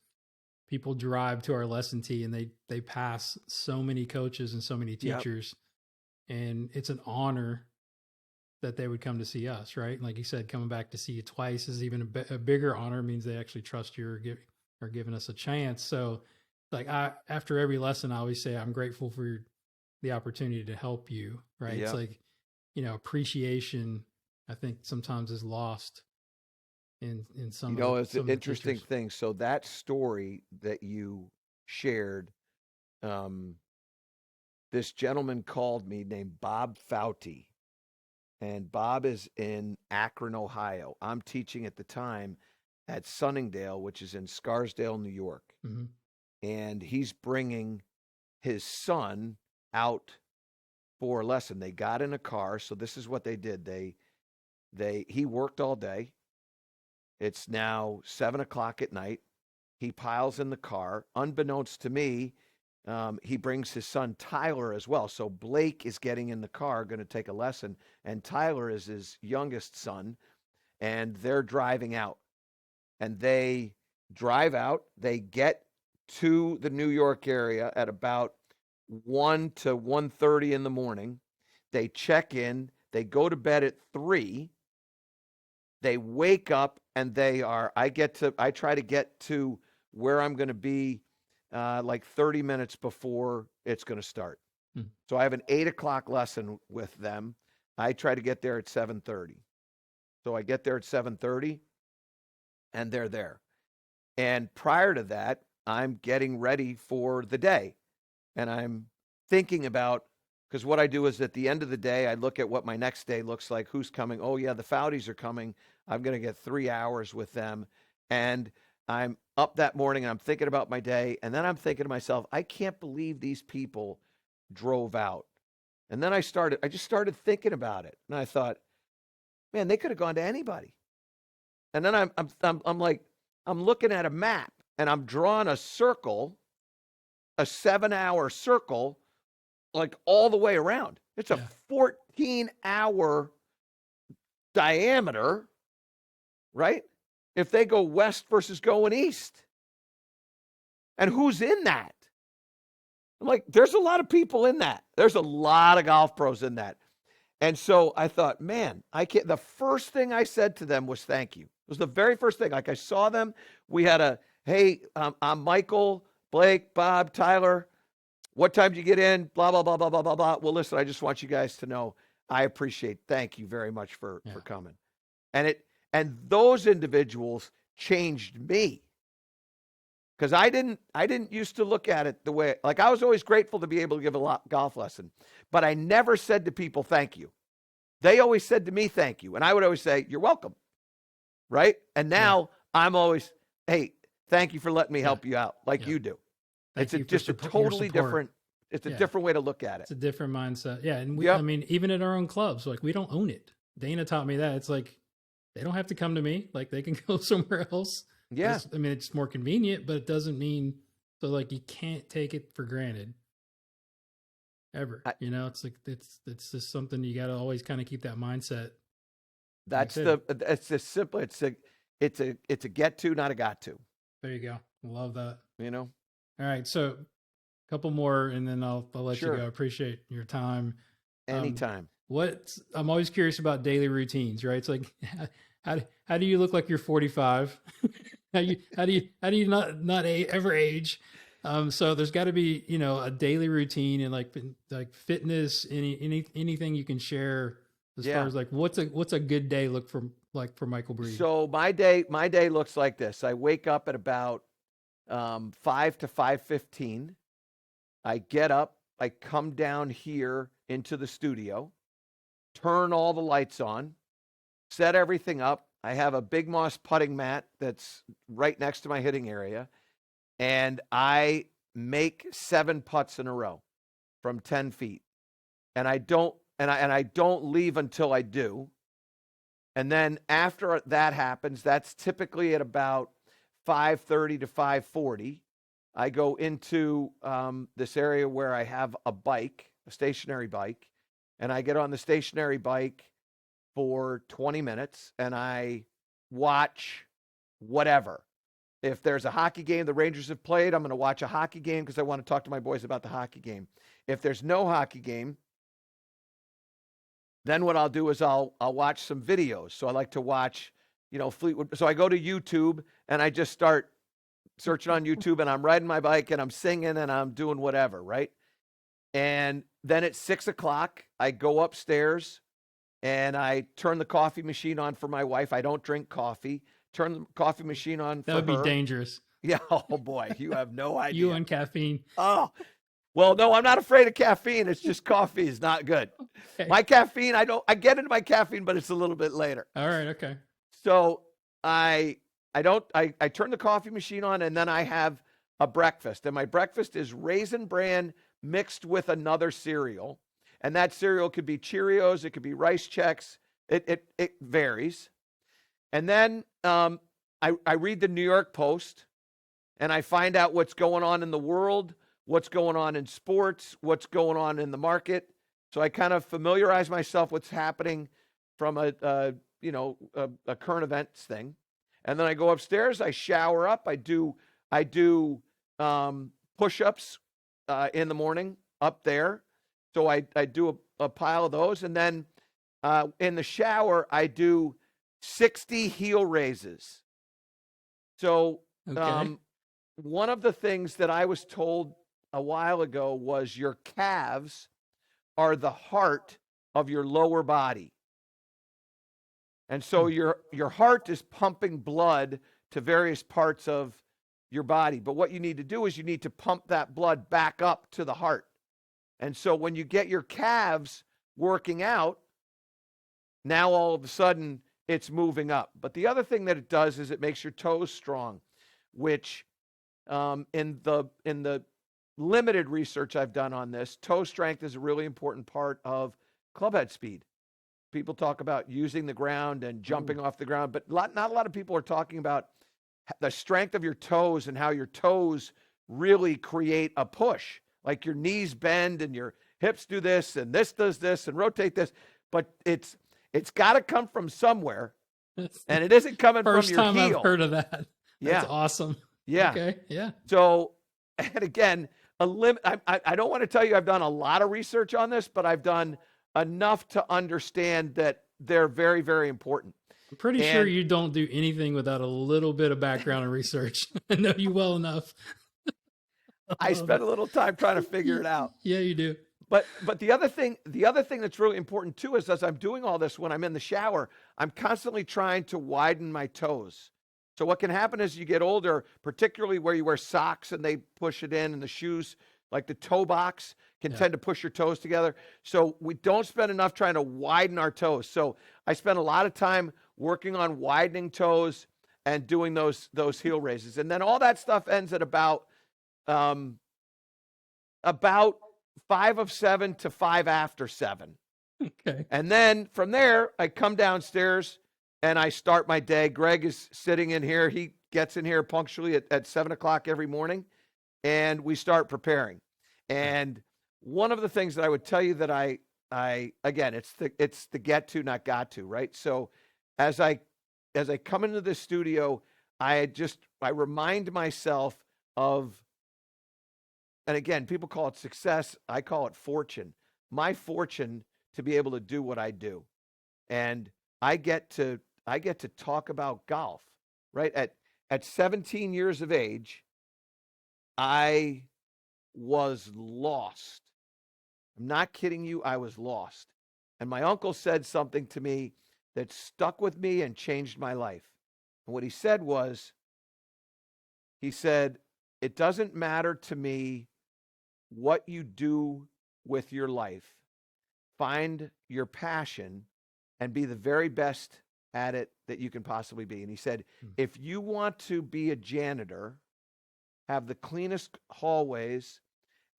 people drive to our lesson tee and they pass so many coaches and so many Yep. teachers, and it's an honor that they would come to see us, right? Like you said, coming back to see you twice is even a bigger honor. It means they actually trust you or giving us a chance. So, like after every lesson, I always say I'm grateful for the opportunity to help you. Right? It's Yep. like appreciation. I think sometimes is lost in some of It's an the interesting teachers. thing. So, that story that you shared, um, this gentleman called me named Bob Fouty. And Bob is in Akron, Ohio. I'm teaching at the time at Sunningdale, which is in Scarsdale, New York. Mm-hmm. And he's bringing his son out for a lesson. They got in a car. So this is what they did. He worked all day. It's now 7 o'clock at night. He piles in the car. Unbeknownst to me, he brings his son Tyler as well. So Blake is getting in the car, going to take a lesson, and Tyler is his youngest son, and they're driving out. And they drive out. They get to the New York area at about 1 to 1:30 in the morning. They check in. They go to bed at 3. They wake up and I try to get to where I'm going to be like 30 minutes before it's going to start. Hmm. So I have an 8 o'clock lesson with them. I try to get there at 7:30. So I get there at 7:30 and they're there. And prior to that, I'm getting ready for the day. And I'm thinking about, because what I do is at the end of the day, I look at what my next day looks like, who's coming. Oh, yeah, the Foudies are coming. I'm going to get 3 hours with them. And I'm up that morning and I'm thinking about my day. And then I'm thinking to myself, I can't believe these people drove out. And then I just started thinking about it. And I thought, man, they could have gone to anybody. And then I'm like, I'm looking at a map and I'm drawing a circle, a 7-hour circle, like all the way around. It's a 14-hour diameter, right? If they go west versus going east. And who's in that? I'm like, there's a lot of people in that. There's a lot of golf pros in that. And so I thought, man, the first thing I said to them was thank you. It was the very first thing. Like I saw them. We had hey, I'm Michael, Blake, Bob, Tyler. What time did you get in? Blah, blah, blah, blah, blah, blah, blah. Well, listen, I just want you guys to know I thank you very much for coming. And those individuals changed me. Because I didn't used to look at it the way, like I was always grateful to be able to give a golf lesson, but I never said to people, thank you. They always said to me, thank you. And I would always say, you're welcome. Right. And now I'm always, hey, thank you for letting me help you out like you do. It's just a totally different, it's a different way to look at it. It's a different mindset. Yeah. And I mean, even at our own clubs, like we don't own it. Dana taught me that. It's like, they don't have to come to me. Like they can go somewhere else. Yeah. I mean, it's more convenient, but it doesn't mean, so like you can't take it for granted ever. It's like, it's just something you got to always kind of keep that mindset. It's just simple. It's a get to, not a got to. There you go. Love that. All right. So a couple more and then I'll let you go. I appreciate your time. Anytime. I'm always curious about daily routines, right? It's like, how do you look like you're 45? how do you not ever age? So there's got to be, a daily routine and like fitness, anything you can share as far as like, what's a good day look for Michael Breed? So my day looks like this. I wake up at about 5 to 5:15. I get up, I come down here into the studio, turn all the lights on, set everything up. I have a Big Moss putting mat that's right next to my hitting area, and I make 7 putts in a row from 10 feet. And I don't leave until I do. And then after that happens, that's typically at about 5:30 to 5:40. I go into this area where I have a bike, a stationary bike, and I get on the stationary bike for 20 minutes and I watch whatever. If there's a hockey game the Rangers have played, I'm going to watch a hockey game because I want to talk to my boys about the hockey game. If there's no hockey game, then what I'll do is I'll watch some videos. So I like to watch, Fleetwood. So I go to YouTube and I just start searching on YouTube and I'm riding my bike and I'm singing and I'm doing whatever, right? And then at 6 o'clock, I go upstairs and I turn the coffee machine on for my wife. I don't drink coffee. Turn the coffee machine on for her. That would be dangerous. Yeah. Oh, boy. You have no idea. You and caffeine. Oh, well, no, I'm not afraid of caffeine. It's just coffee is not good. Okay. My caffeine, I get into my caffeine, but it's a little bit later. All right. Okay. So I turn the coffee machine on and then I have a breakfast. And my breakfast is Raisin Bran mixed with another cereal. And that cereal could be Cheerios. It could be Rice Chex. It varies. And then I read the New York Post and I find out what's going on in the world, what's going on in sports, what's going on in the market. So I kind of familiarize myself what's happening from a current events thing, and then I go upstairs. I shower up. I do push-ups in the morning up there. So I do a pile of those, and then in the shower I do 60 heel raises. So Okay. one of the things that I was told a while ago was your calves are the heart of your lower body. And so Hmm. your heart is pumping blood to various parts of your body. But what you need to do is you need to pump that blood back up to the heart. And so when you get your calves working out, now all of a sudden it's moving up. But the other thing that it does is it makes your toes strong, which in the limited research I've done on this, toe strength is a really important part of clubhead speed. People talk about using the ground and jumping off the ground, but not a lot of people are talking about the strength of your toes and how your toes really create a push. Like your knees bend and your hips do this and this does this and rotate this, but it's got to come from somewhere, That's the and it isn't coming from first your time I've heel. heard of that. That's Yeah, awesome. yeah. Okay. Yeah. So, and again, I don't want to tell you I've done a lot of research on this, but I've done enough to understand that they're very, very important. I'm pretty sure And you don't do anything without a little bit of background and research. I know you well enough. I spent a little time trying to figure it out. Yeah, you do. But the other thing that's really important too is as I'm doing all this when I'm in the shower, I'm constantly trying to widen my toes. So what can happen as you get older, particularly where you wear socks and they push it in and the shoes, like the toe box, can Yeah. tend to push your toes together. So we don't spend enough trying to widen our toes. So I spend a lot of time working on widening toes and doing those heel raises. And then all that stuff ends at um, about 5 of 7 to 5 after 7. Okay. And then from there, I come downstairs and I start my day. Greg is sitting in here. He gets in here punctually at 7 o'clock every morning, and we start preparing. Okay. And one of the things that I would tell you that I again, it's the get to, not got to, right? So as I come into the studio, I remind myself of, and again, people call it success. I call it fortune. My fortune to be able to do what I do. And I get to talk about golf, right? At 17 years of age, I was lost. I'm not kidding you, I was lost. And my uncle said something to me that stuck with me and changed my life. And what he said was, he said, "It doesn't matter to me what you do with your life. Find your passion and be the very best at it that you can possibly be." And he said, Hmm. if you want to be a janitor, have the cleanest hallways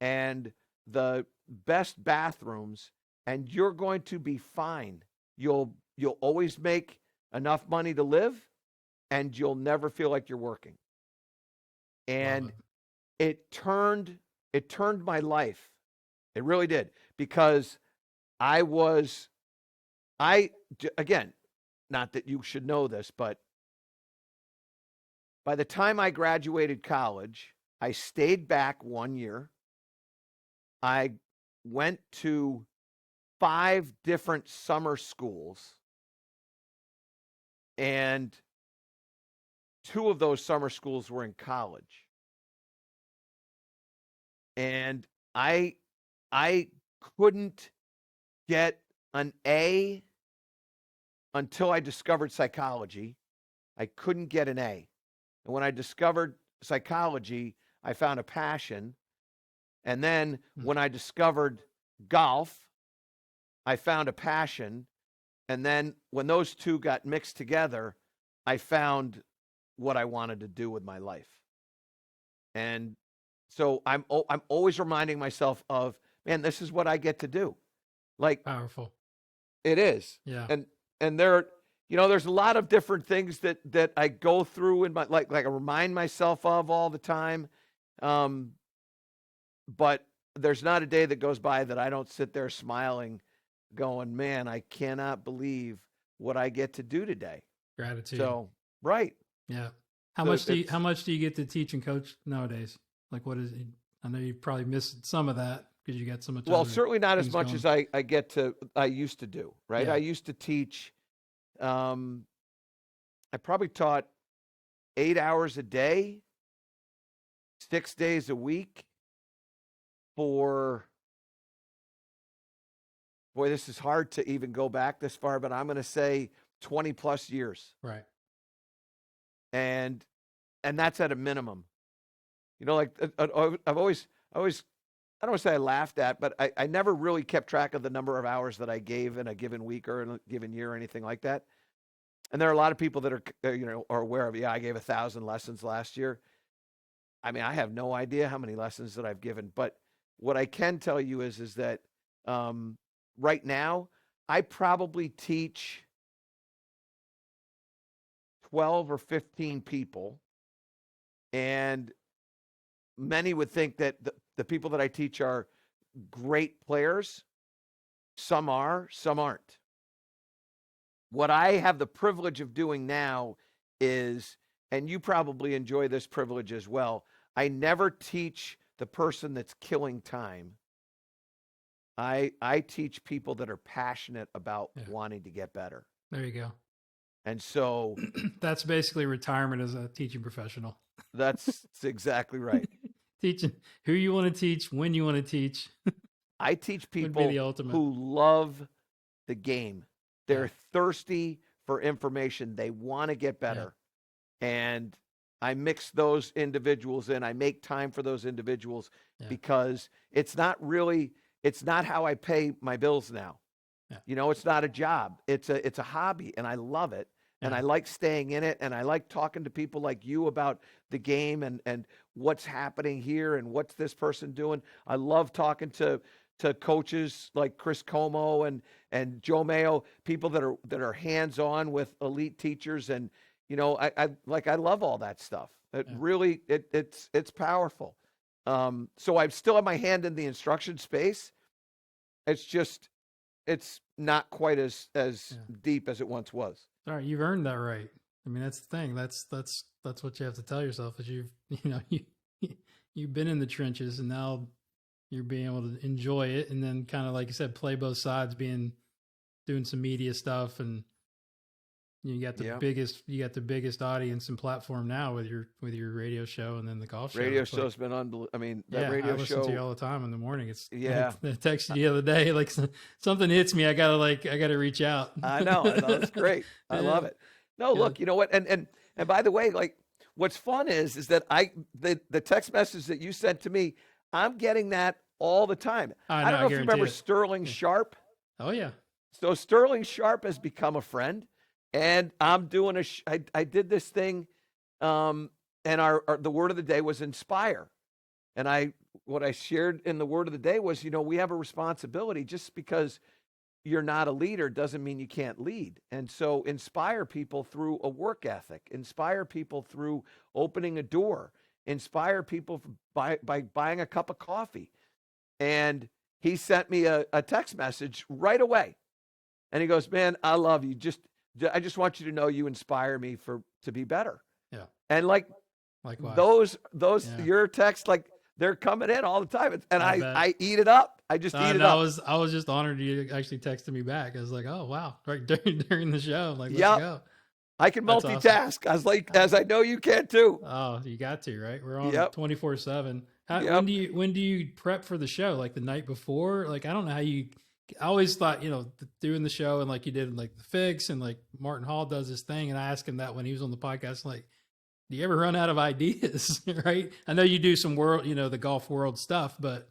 and the best bathrooms, and you're going to be fine. You'll always make enough money to live, and you'll never feel like you're working. Love And it. it turned my life. It really did, because I was I again, not that you should know this, but by the time I graduated college, I stayed back 1 year. I went to 5 different summer schools, and 2 of those summer schools were in college. And I couldn't get an A until I discovered psychology. I couldn't get an A. And when I discovered psychology, I found a passion. And then Hmm. when I discovered golf, I found a passion. And then when those two got mixed together, I found what I wanted to do with my life. And so I'm always reminding myself of, man, this is what I get to do. Like, Powerful. it is. Yeah. And there there's a lot of different things that I go through in my like I remind myself of all the time. Um, but there's not a day that goes by that I don't sit there smiling, going, "Man, I cannot believe what I get to do today." Gratitude. So, right. Yeah. How So much do it's you get to teach and coach nowadays? Like, what is it? I know you probably missed some of that because you got so much well, other certainly not as things much as going. I used to do, right? I Yeah. used to teach. Um, I probably taught 8 hours a day, 6 days a week for, boy, this is hard to even go back this far, but I'm going to say 20 plus years. Right. And that's at a minimum. Like I've always, I don't want to say I laughed at, but I never really kept track of the number of hours that I gave in a given week or in a given year or anything like that. And there are a lot of people that are aware of, yeah, I gave 1,000 lessons last year. I mean, I have no idea how many lessons that I've given, but what I can tell you is that right now I probably teach 12 or 15 people, and many would think that the people that I teach are great players. Some are, some aren't. What I have the privilege of doing now is, and you probably enjoy this privilege as well, I never teach the person that's killing time. I teach people that are passionate about Yeah. wanting to get better. There you go. And so That's basically retirement as a teaching professional. that's exactly right. Teaching who you want to teach, when you want to teach, I teach would be the people ultimate. who love the game. They're Yeah. thirsty for information. They want to get better. And I mix those individuals in. I make time for those individuals because it's not how I pay my bills now. Yeah. It's not a job. It's a hobby, and I love it. And I like staying in it, and I like talking to people like you about the game and what's happening here and what's this person doing. I love talking to coaches like Chris Como and Joe Mayo, people that are hands-on with elite teachers. And I love all that stuff. It really it's powerful. So I still have my hand in the instruction space. It's not quite as deep as it once was. All right, you've earned that right. I mean, that's the thing. That's what you have to tell yourself is you've been in the trenches, and now you're being able to enjoy it, and then kind of like you said, play both sides, doing some media stuff, and you got the biggest audience and platform now with your radio show, and then the golf show. Radio show's been unbelievable. I mean, that radio I listen show to you all the time in the morning. It's I texted you the other day, like something hits me, I gotta reach out. I know it's great. I love it. No, look, you know what? And by the way, like what's fun is that the text message that you sent to me, I'm getting that all the time. I don't know if you remember Sterling Sharp. Oh yeah. So Sterling Sharp has become a friend. And I'm doing I did this thing, and the word of the day was inspire. And what I shared in the word of the day was, we have a responsibility. Just because you're not a leader doesn't mean you can't lead. And so inspire people through a work ethic, inspire people through opening a door, inspire people by buying a cup of coffee. And he sent me a text message right away. And he goes, "Man, I love you. I just want you to know you inspire me to be better." Yeah. And likewise. Those your texts, like they're coming in all the time. And I eat it up. I just eat it up. I was just honored you actually texted me back. I was like, oh wow. Right during the show. I'm like, let's go. I can multitask. Awesome. I was like, as I know you can too. Oh, you got to, right? We're on 24/7. When do you prep for the show? Like the night before? Like, I don't know how you, I always thought, doing the show and like you did like the Fix and like Martin Hall does this thing. And I asked him that when he was on the podcast, like, do you ever run out of ideas? Right. I know you do some the golf world stuff, but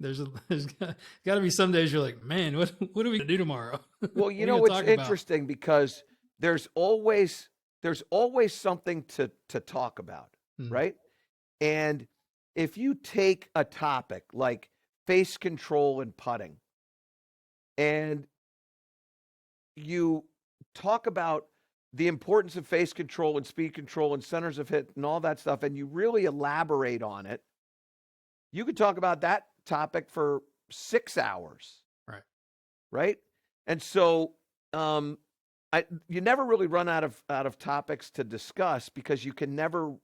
there's got to be some days you're like, man, what are we gonna do tomorrow? Well, it's interesting because there's always something to talk about. Right. And if you take a topic like face control and putting, and you talk about the importance of face control and speed control and centers of hit and all that stuff, and you really elaborate on it, you could talk about that topic for 6 hours. Right. Right. And so you never really run out of topics to discuss because you can never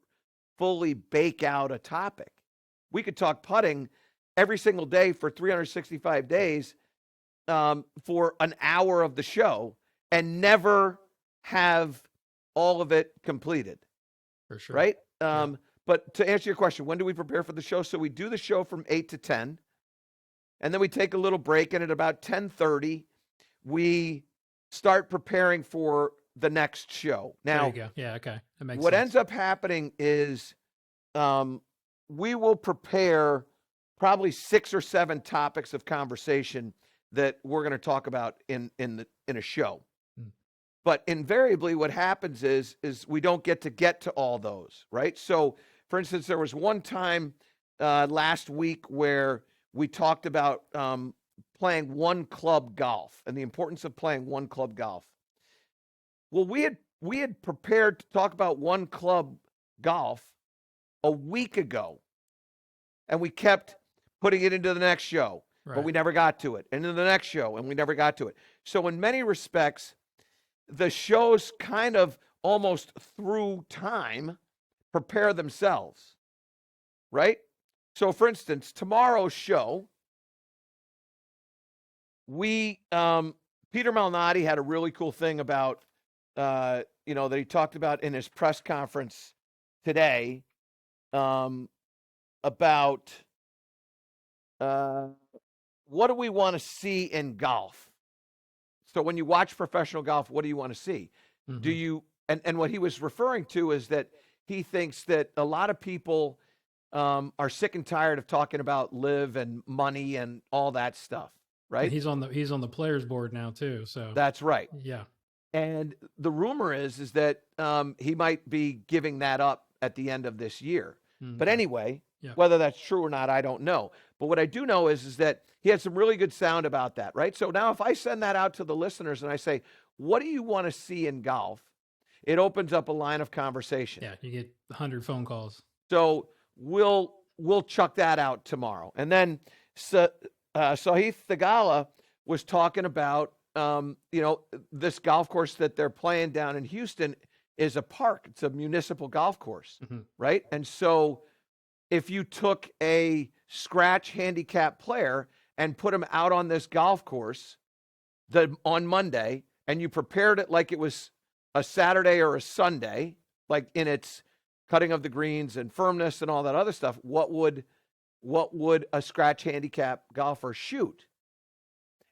fully bake out a topic. We could talk putting every single day for 365 days for an hour of the show and never have all of it completed. For sure. Right. But to answer your question, when do we prepare for the show? So we do the show from 8 to 10, and then we take a little break, and at about 10:30, we start preparing for the next show. Now, there you go. Yeah, okay. That makes what sense. ends up happening is we will prepare probably 6 or 7 topics of conversation that we're going to talk about in a show. But invariably what happens is we don't get to all those, right? So, for instance, there was one time last week where we talked about playing one club golf and the importance of playing one club golf. Well, we had prepared to talk about one club golf a week ago, and we kept putting it into the next show, but we never got to it, and into the next show, and we never got to it. So in many respects, the shows kind of almost through time prepare themselves, right? So for instance, tomorrow's show, Peter Malnati had a really cool thing about, that he talked about in his press conference today, about what do we want to see in golf? So when you watch professional golf, what do you want to see? Mm-hmm. Do you, and what he was referring to is that he thinks that a lot of people are sick and tired of talking about live and money and all that stuff, right? And he's on the players board now too. So that's right. Yeah. And the rumor is that he might be giving that up at the end of this year. Mm-hmm. But anyway, whether that's true or not, I don't know. But what I do know is that he had some really good sound about that, right? So now if I send that out to the listeners and I say, what do you want to see in golf? It opens up a line of conversation. Yeah, you get 100 phone calls. So we'll chuck that out tomorrow. And then Sahith Thagala was talking about, this golf course that they're playing down in Houston is a park. It's a municipal golf course, mm-hmm. right? And so if you took a scratch handicap player and put him out on this golf course on Monday, and you prepared it like it was a Saturday or a Sunday, like in its cutting of the greens and firmness and all that other stuff, what would a scratch handicap golfer shoot?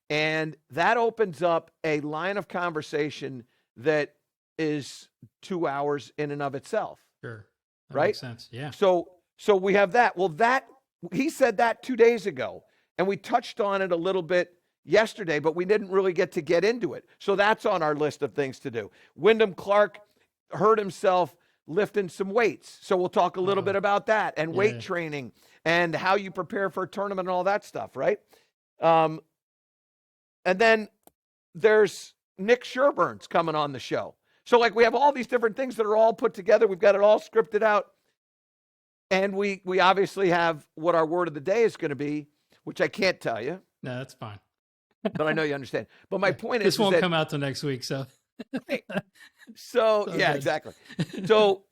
And that opens up a line of conversation that is 2 hours in and of itself. Sure. That right? Makes sense. Yeah. So we have that. Well, he said that 2 days ago, and we touched on it a little bit yesterday, but we didn't really get into it. So that's on our list of things to do. Wyndham Clark hurt himself lifting some weights. So we'll talk a little bit about that and weight training and how you prepare for a tournament and all that stuff, right? And then there's Nick Sherburne's coming on the show. So like we have all these different things that are all put together. We've got it all scripted out. And we obviously have what our word of the day is going to be, which I can't tell you. No, that's fine. But I know you understand. But my point this is won't come out till next week. So, so yeah, exactly. So,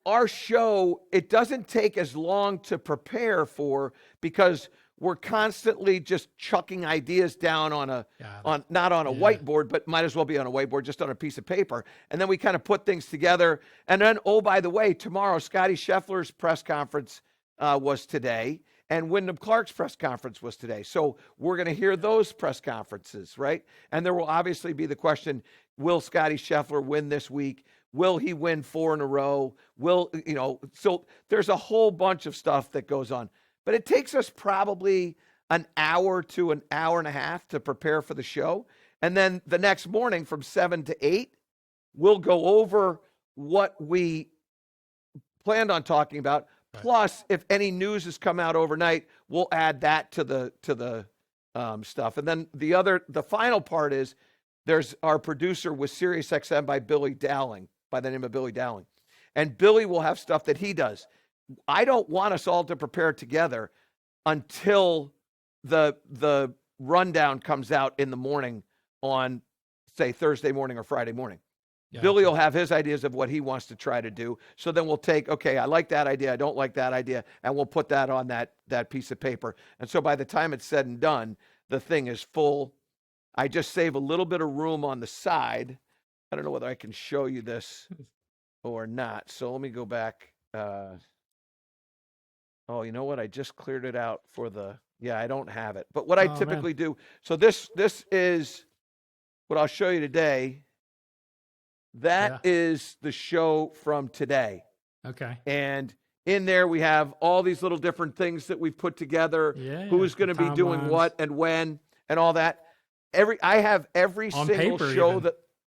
our show, it doesn't take as long to prepare for because we're constantly just chucking ideas down not on a whiteboard, but might as well be on a whiteboard, just on a piece of paper. And then we kind of put things together. And then, oh, by the way, tomorrow, Scotty Scheffler's press conference was today, and Wyndham Clark's press conference was today. So we're going to hear those press conferences, right? And there will obviously be the question, will Scotty Scheffler win this week? Will he win 4 in a row? So there's a whole bunch of stuff that goes on. But it takes us probably an hour to an hour and a half to prepare for the show. And then the next morning from 7 to 8, we'll go over what we planned on talking about. Right. Plus, if any news has come out overnight, we'll add that to the stuff. And then the final part is there's our producer with SiriusXM by the name of Billy Dowling. And Billy will have stuff that he does. I don't want us all to prepare together until the rundown comes out in the morning on, say, Thursday morning or Friday morning. Gotcha. Billy will have his ideas of what he wants to try to do. So then we'll take, okay, I like that idea, I don't like that idea, and we'll put that on that piece of paper. And so by the time it's said and done, the thing is full. I just save a little bit of room on the side. I don't know whether I can show you this or not. So let me go back. Oh, you know what? I just cleared it out for I don't have it. But what I typically do, so this is what I'll show you today. That is the show from today. Okay. And in there we have all these little different things that we've put together. Who's going to be doing what and when and all that. I have every on single paper show even.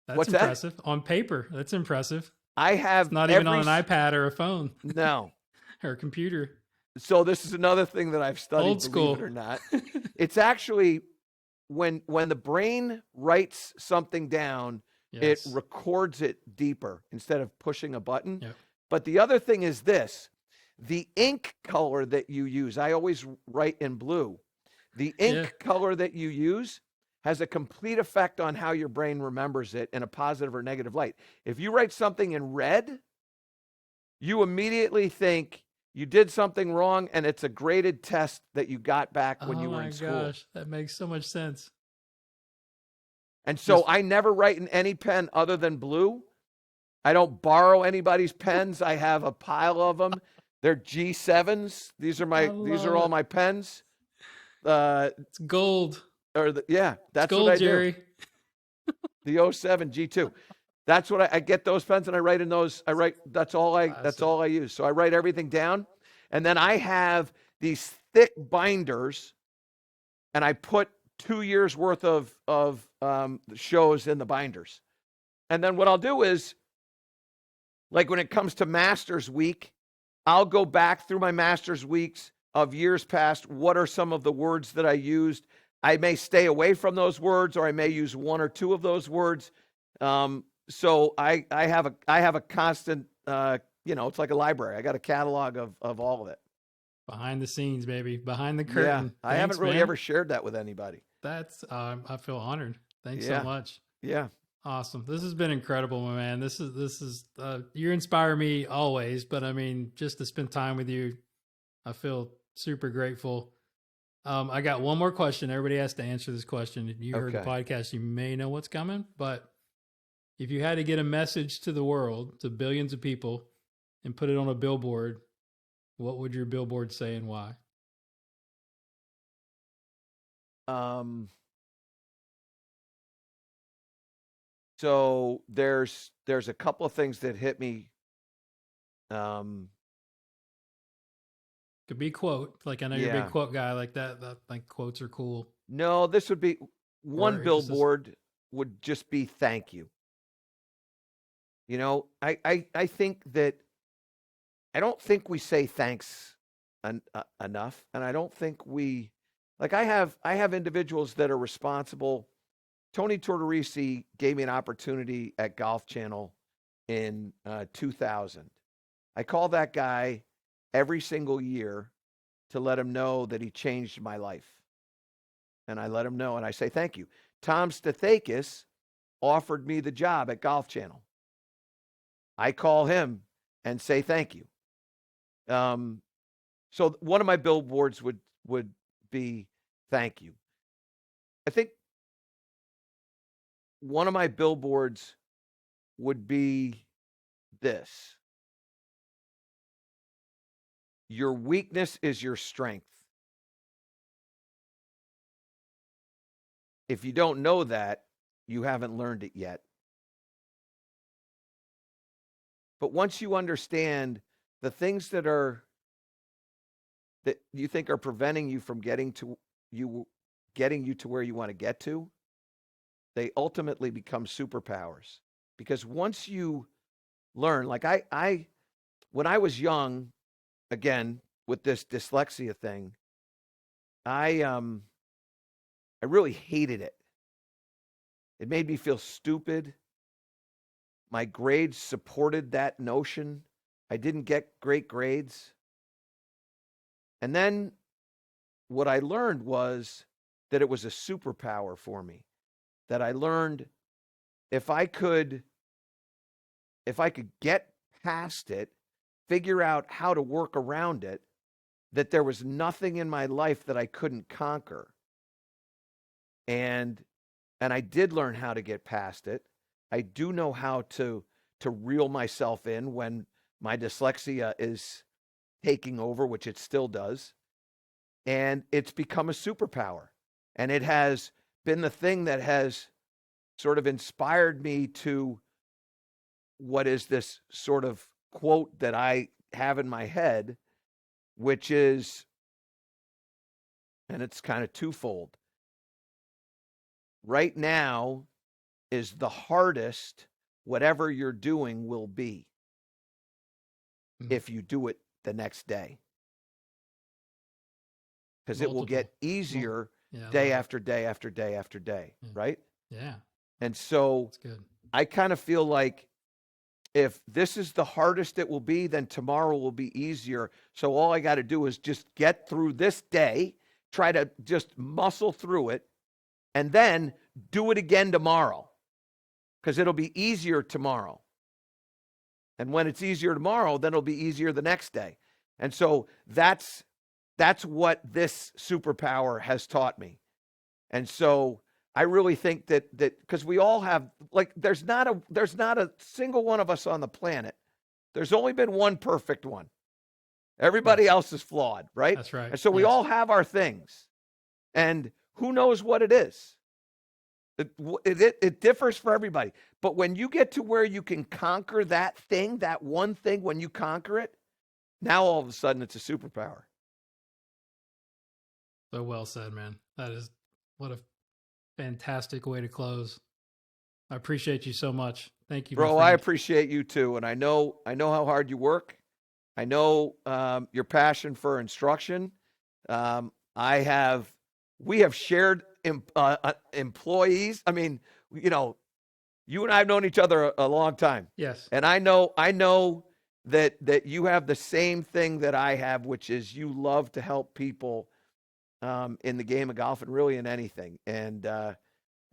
That's what's impressive. That? On paper. That's impressive. I have it's not even on an iPad or a phone. No. Or a computer. So this is another thing that I've studied, Old school. Believe it or not. It's actually when the brain writes something down, it records it deeper instead of pushing a button. Yep. But the other thing is this, the ink color that you use, I always write in blue. The ink color that you use has a complete effect on how your brain remembers it in a positive or negative light. If you write something in red, you immediately think you did something wrong, and it's a graded test that you got back when you were in school. Oh my gosh, that makes so much sense. And so I never write in any pen other than blue. I don't borrow anybody's pens. I have a pile of them. They're G7s. These are all my pens. It's gold. That's gold, what I Jerry. do. The 07 G2. That's what I get those pens and I write in those. That's all I use. So I write everything down. And then I have these thick binders and I put 2 years worth of shows in the binders. And then what I'll do is, like when it comes to Masters Week, I'll go back through my Masters Weeks of years past. What are some of the words that I used? I may stay away from those words, or I may use one or two of those words. So I have a constant, it's like a library. I got a catalog of all of it. Behind the scenes, baby. Behind the curtain. Yeah, I haven't really ever shared that with anybody. That's, I feel honored. Thanks so much. Yeah. Awesome. This has been incredible, my man. This is you inspire me always, but I mean, just to spend time with you, I feel super grateful. I got one more question. Everybody has to answer this question. If you heard the podcast, you may know what's coming, but if you had to get a message to the world, to billions of people, and put it on a billboard, what would your billboard say and why? So there's a couple of things that hit me. Could be quote. Like I know you're a big quote guy. Like that like quotes are cool. No, this would be one billboard would just be thank you. You know, I think that I don't think we say thanks enough, and I don't think we like I have individuals that are responsible. Tony Tortorisi gave me an opportunity at Golf Channel in 2000. I call that guy every single year to let him know that he changed my life. And I let him know, and I say thank you. Tom Stathakis offered me the job at Golf Channel. I call him and say thank you. So one of my billboards would be thank you. I think one of my billboards would be this. Your weakness is your strength. If you don't know that, you haven't learned it yet. But once you understand the things that you think are preventing you from getting you to where you want to get to, they ultimately become superpowers. Because once you learn, like I when I was young, again, with this dyslexia thing, I really hated it. It made me feel stupid. My grades supported that notion. I didn't get great grades. And then what I learned was that it was a superpower for me. That I learned if I could get past it, figure out how to work around it, that there was nothing in my life that I couldn't conquer. And I did learn how to get past it. I do know how to reel myself in when my dyslexia is taking over, which it still does. And it's become a superpower. And it has been the thing that has sort of inspired me to what is this sort of quote that I have in my head, which is, and it's kind of twofold. Right now is the hardest whatever you're doing will be if you do it the next day. Because it will get easier day after day after day after day, right? Yeah. And so I kind of feel like if this is the hardest it will be, then tomorrow will be easier. So all I got to do is just get through this day, try to just muscle through it, and then do it again tomorrow, because it'll be easier tomorrow. And when it's easier tomorrow, then it'll be easier the next day. And so that's what this superpower has taught me. And so I really think that because we all have, like, there's not a single one of us on the planet. There's only been one perfect one. Everybody else is flawed, right? That's right. And so we all have our things. And who knows what it is? It differs for everybody. But when you get to where you can conquer that thing, that one thing, when you conquer it, now all of a sudden it's a superpower. So well said, man. That is, what a fantastic way to close. I appreciate you so much. Thank you, bro. I appreciate you too. And I know how hard you work. I know your passion for instruction. We have shared employees. I mean, you know, you and I have known each other a long time. Yes. And I know that you have the same thing that I have, which is you love to help people in the game of golf and really in anything. And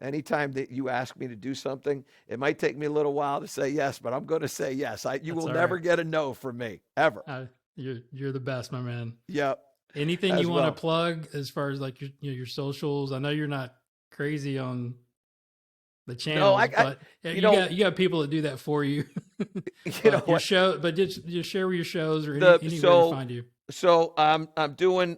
anytime that you ask me to do something, it might take me a little while to say yes, but I'm going to say yes. You will never get a no from me, ever. You're the best, my man. Yep. Anything you want to plug as far as like your socials? I know you're not crazy on the channel, but you got people that do that for you. Your show, but just share your shows or anywhere to find you. So I'm doing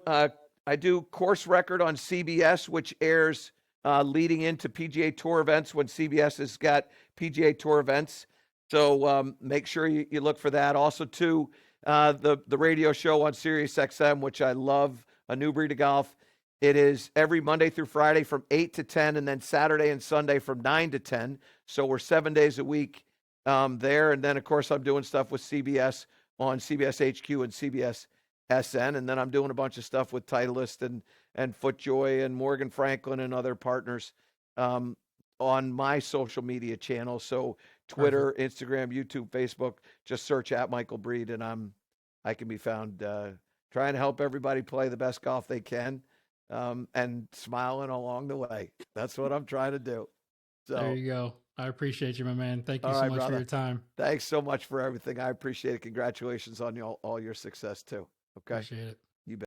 I do Course Record on CBS, which airs leading into PGA Tour events when CBS has got PGA Tour events. So make sure you look for that. Also, too, the radio show on Sirius XM, which I love, A New Breed of Golf. It is every Monday through Friday from 8 to 10, and then Saturday and Sunday from 9 to 10. So we're 7 days a week there. And then, of course, I'm doing stuff with CBS on CBS HQ and CBS SN. And then I'm doing a bunch of stuff with Titleist and FootJoy and Morgan Franklin and other partners on my social media channels. So Twitter, Instagram, YouTube, Facebook, just search at Michael Breed, and I can be found trying to help everybody play the best golf they can and smiling along the way. That's what I'm trying to do. So there you go. I appreciate you, my man. Thank you so much for your time. Thanks so much for everything. I appreciate it. Congratulations on all your success too. Okay. Appreciate it.